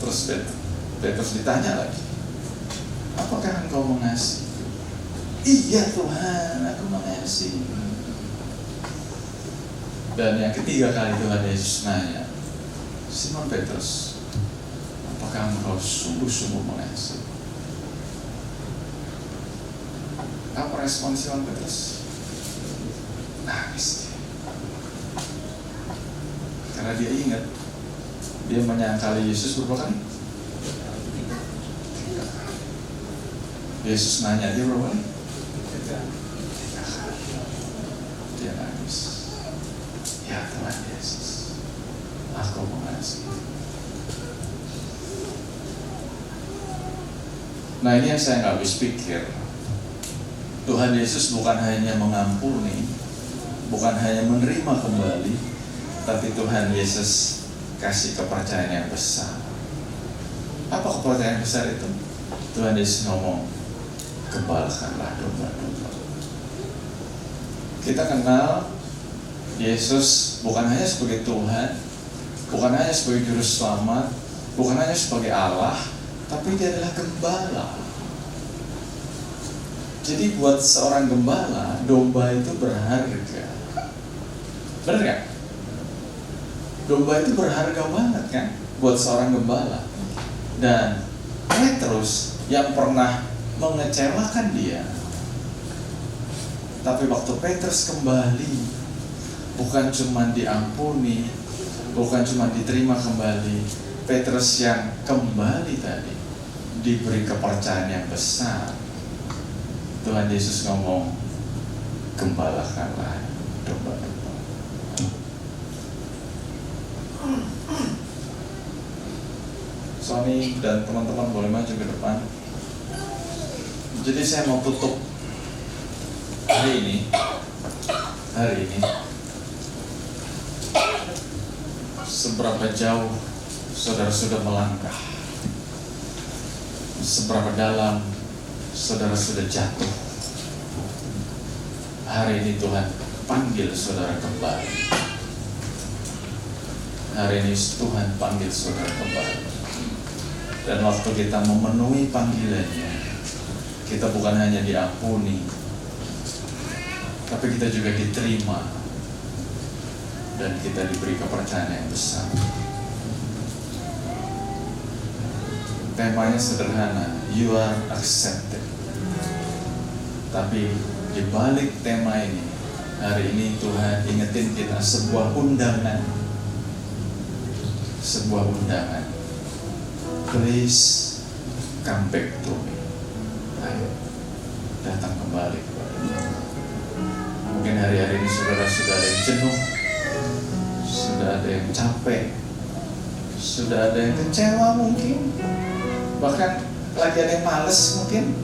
Terus Petrus ditanya lagi, apakah engkau mengasihi? Iya Tuhan, aku mengasihi. Dan yang ketiga kali Tuhan Yesus nanya, Simon Petrus, apakah engkau sungguh-sungguh mengasihi? Apa respon Simon Petrus? Nangis dia. Karena dia ingat, dia menyangkali Yesus berapa kali? 3 kali. Yesus nanya dia berapa kali? 3 kali. Dia nangis. Ya Tuhan Yesus, aku mengasihi. Nah ini yang saya nggak habis pikir. Tuhan Yesus bukan hanya mengampuni, bukan hanya menerima kembali, tapi Tuhan Yesus kasih kepercayaan yang besar. Apa kepercayaan besar itu? Tuhan Yesus ngomong, gembalakanlah domba-domba. Kita kenal Yesus bukan hanya sebagai Tuhan, bukan hanya sebagai juru selamat, bukan hanya sebagai Allah, tapi dia adalah gembala. Jadi buat seorang gembala, domba itu berharga. Benar gak? Domba itu berharga banget kan buat seorang gembala. Dan Petrus yang pernah mengecewakan dia, tapi waktu Petrus kembali, bukan cuma diampuni, bukan cuma diterima kembali, Petrus yang kembali tadi diberi kepercayaan yang besar. Tuhan Yesus ngomong, gembalakanlah domba-domba. Sony dan teman-teman boleh maju ke depan. Jadi saya mau tutup hari ini. Seberapa jauh saudara sudah melangkah, seberapa dalam saudara sudah jatuh. Hari ini Tuhan panggil saudara kembali. Hari ini Tuhan panggil saudara kembali. Dan waktu kita memenuhi panggilannya, kita bukan hanya diampuni, tapi kita juga diterima dan kita diberi kepercayaan yang besar. Temanya sederhana, you are accepted. Tapi di balik tema ini, hari ini Tuhan ingetin kita sebuah undangan. Please come back to me. Ayo, datang kembali kepada-Nya. Mungkin hari-hari ini saudara sudah ada yang jenuh, sudah ada yang capek, sudah ada yang kecewa mungkin, bahkan lagi ada yang males mungkin.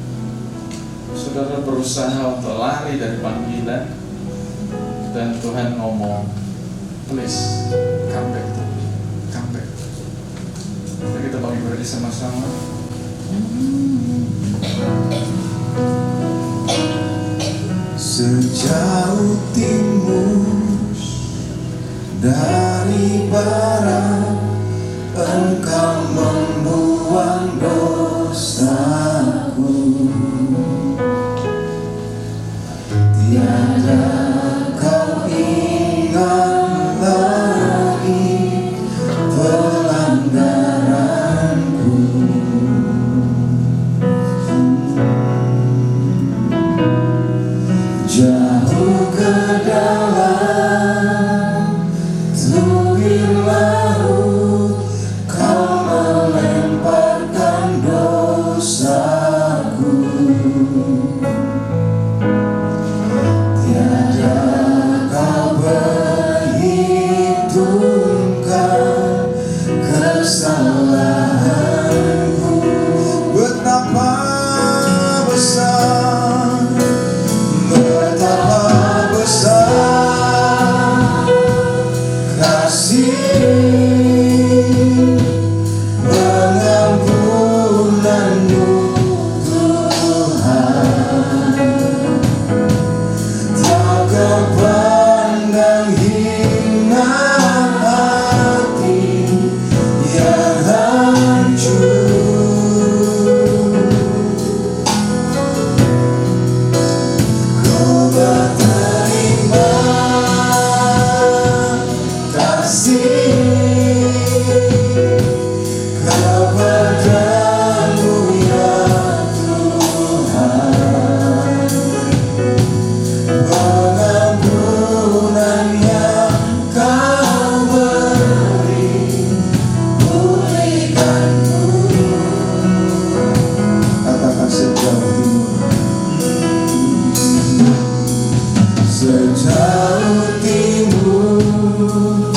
Saudara berusaha untuk lari dari panggilan, dan Tuhan ngomong, please come back to me, come back. Jadi kita bagi berdiri sama-sama. Sejauh timur dari barat, Engkau membuang dosaku. Tiada kau ingat lagi pelanggaranku. Jauh ke dalam tubir laut, Kau melemparkan dosaku. Tiada Kau perhitungkan kesalahanku. Betapa besar, betapa besar kasih pengampunanmu, Tuhan. Tak Kau pandang hina hati yang hancur. Kau berterima kasih kepadamu ya Tuhan. Pengampunan yang Kau beri, pulihkanku. Katakan sejauh timur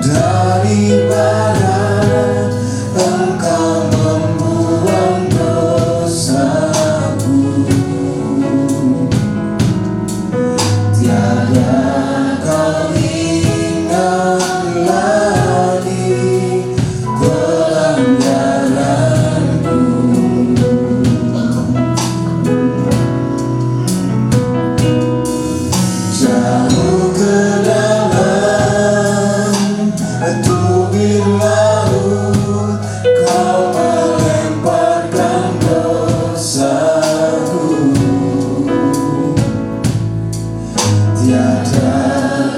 dari barat, Engkau membuang dosaku. Tiada Kau ingat lagi pelanggaranku. Jauh ke dalam tubir laut, Kau melemparkan dosaku. Tiada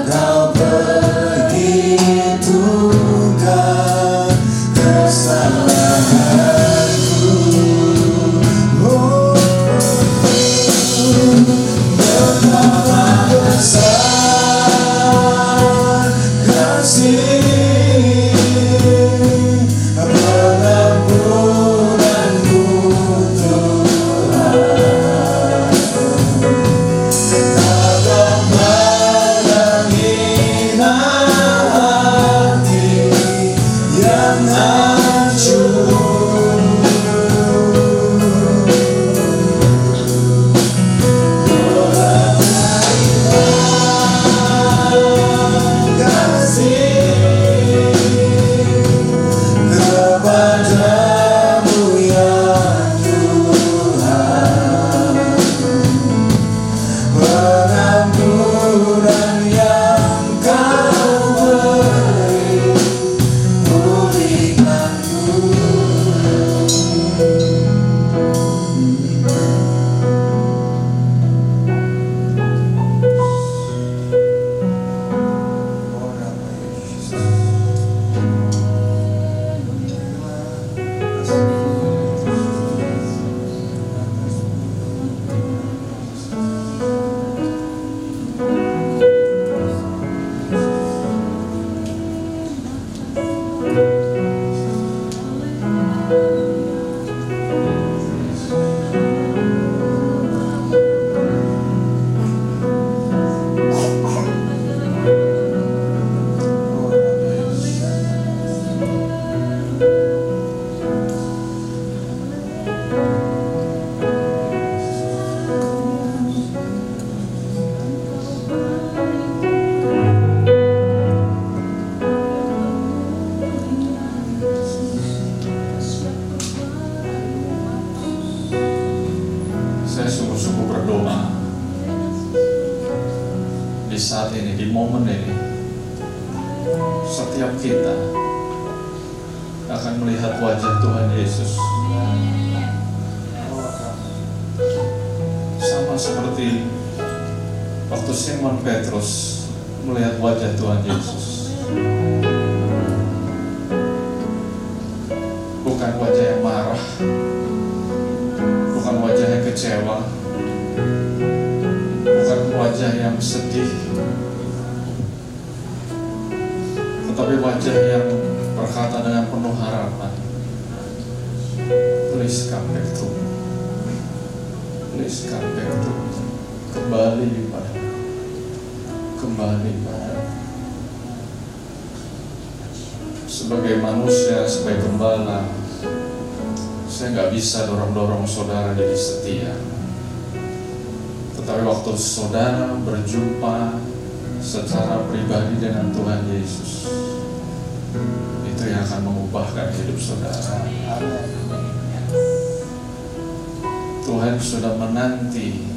Kau perhitungkan kesalahanku. Oh, betapa besar kasih pengampunanmu, Tuhan. dan yang Kau beri, pulihkanku. Saya sungguh-sungguh berdoa di saat ini, di momen ini, setiap kita akan melihat wajah Tuhan Yesus sama seperti waktu Simon Petrus melihat wajah Tuhan Yesus. Bukan wajah yang marah, bukan wajah yang kecewa, bukan wajah yang sedih, tetapi wajah yang berkata dengan penuh harapan, please come back to me, please come back to me. Kembali padaku, kembali padaku. Sebagai manusia, sebagai gembala, saya nggak bisa dorong-dorong saudara jadi setia. Tetapi waktu saudara berjumpa secara pribadi dengan Tuhan Yesus, itu yang akan mengubahkan hidup saudara. Tuhan sudah menanti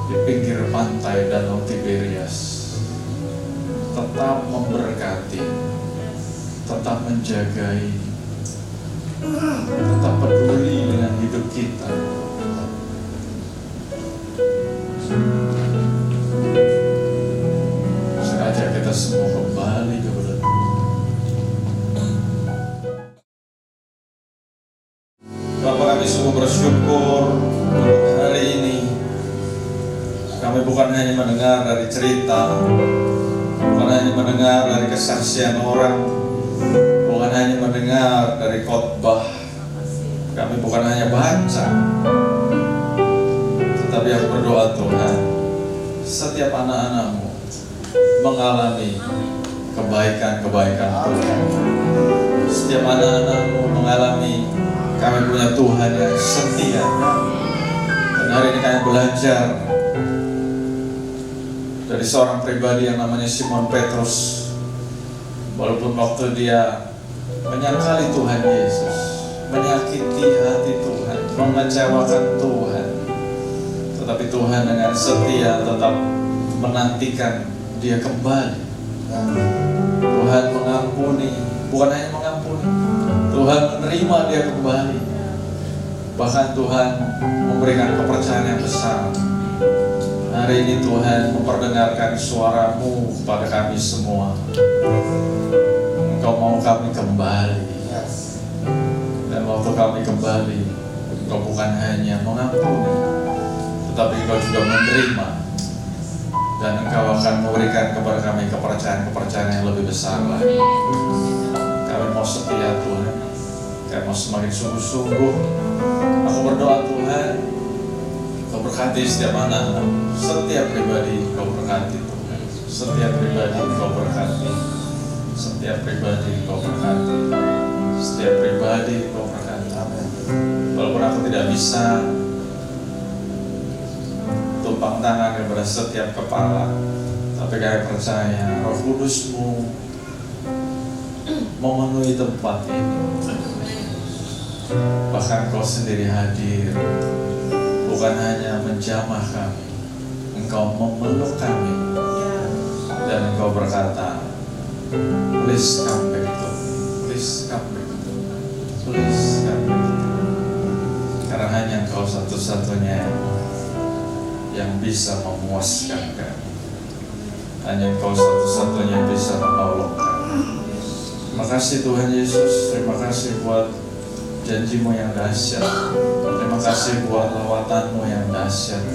di pinggir pantai Danau Tiberias, tetap memberkati, tetap menjagai, tetap peduli dengan hidup kita. Saya ajak kita semua kembali kepada Tuhan. Bapa, kami sungguh bersyukur untuk hari ini. Kami bukan hanya mendengar dari cerita, bukan hanya mendengar dari kesaksian orang, bukan hanya mendengar dari khotbah. Kami bukan hanya baca, tetapi aku berdoa Tuhan, setiap anak-anak-Mu mengalami kebaikan-kebaikan Tuhan. Setiap anak-anak-Mu mengalami kami punya Tuhan yang setia. Dan hari ini kami belajar dari seorang pribadi yang namanya Simon Petrus. Walaupun waktu dia menyangkali Tuhan Yesus, menyakiti hati Tuhan, mengecewakan Tuhan, tetapi Tuhan dengan setia tetap menantikan dia kembali. Tuhan mengampuni, bukan hanya mengampuni, Tuhan menerima dia kembali. Bahkan Tuhan memberikan kepercayaan yang besar. Hari ini Tuhan memperdengarkan suara-Mu kepada kami semua. Engkau mau kami kembali. Dan waktu kami kembali, Engkau bukan hanya mengampuni, tetapi Engkau juga menerima. Dan Engkau akan memberikan kepada kami kepercayaan-kepercayaan yang lebih besar lagi. Kami mau setia Tuhan, kami mau semakin sungguh-sungguh. Aku berdoa Tuhan, Kau berkati setiap anak, setiap pribadi Kau berkati Tuhan. Setiap pribadi Kau berkati, setiap pribadi Kau berkati, setiap pribadi Kau berkati. Walaupun aku tidak bisa tumpang tangan kepada setiap kepala, tapi kami percaya Roh Kudus-Mu memenuhi tempat ini. Bahkan Kau sendiri hadir, bukan hanya menjamah kami, Engkau memeluk kami dan Engkau berkata, please come back to me, please come back to me, please come back to me. Karena hanya Engkau satu-satunya yang bisa memuaskan kami, hanya Engkau satu-satunya yang bisa menolong kami. Terima kasih Tuhan Yesus, terima kasih buat janji-Mu yang dahsyat, terima kasih buat lawatan-Mu yang dahsyat,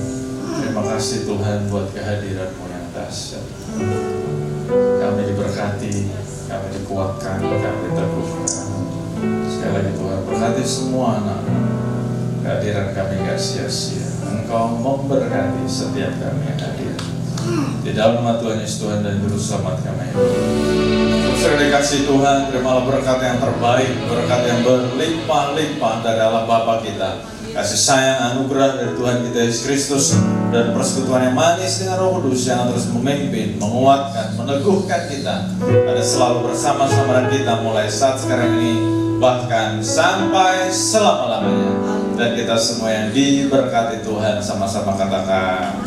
terima kasih Tuhan buat kehadiran-Mu yang dahsyat. Kami diberkati, kami dikuatkan, kami diteguhkan. Sekali lagi Tuhan, berkati semua anak, kehadiran kami gak sia-sia. Engkau memberkati setiap kami yang hadir. Di dalam nama Tuhan Yesus, Tuhan dan Juru Selamat kami. Terus dikasih Tuhan, terimalah berkat yang terbaik, berkat yang berlimpah-limpah dari Allah Bapa kita, kasih sayang anugerah dari Tuhan kita Yesus Kristus, dan persekutuan yang manis dengan Roh Kudus yang terus memimpin, menguatkan, meneguhkan kita, ada selalu bersama-sama dengan kita mulai saat sekarang ini bahkan sampai selama-lamanya. Dan kita semua yang diberkati Tuhan sama-sama katakan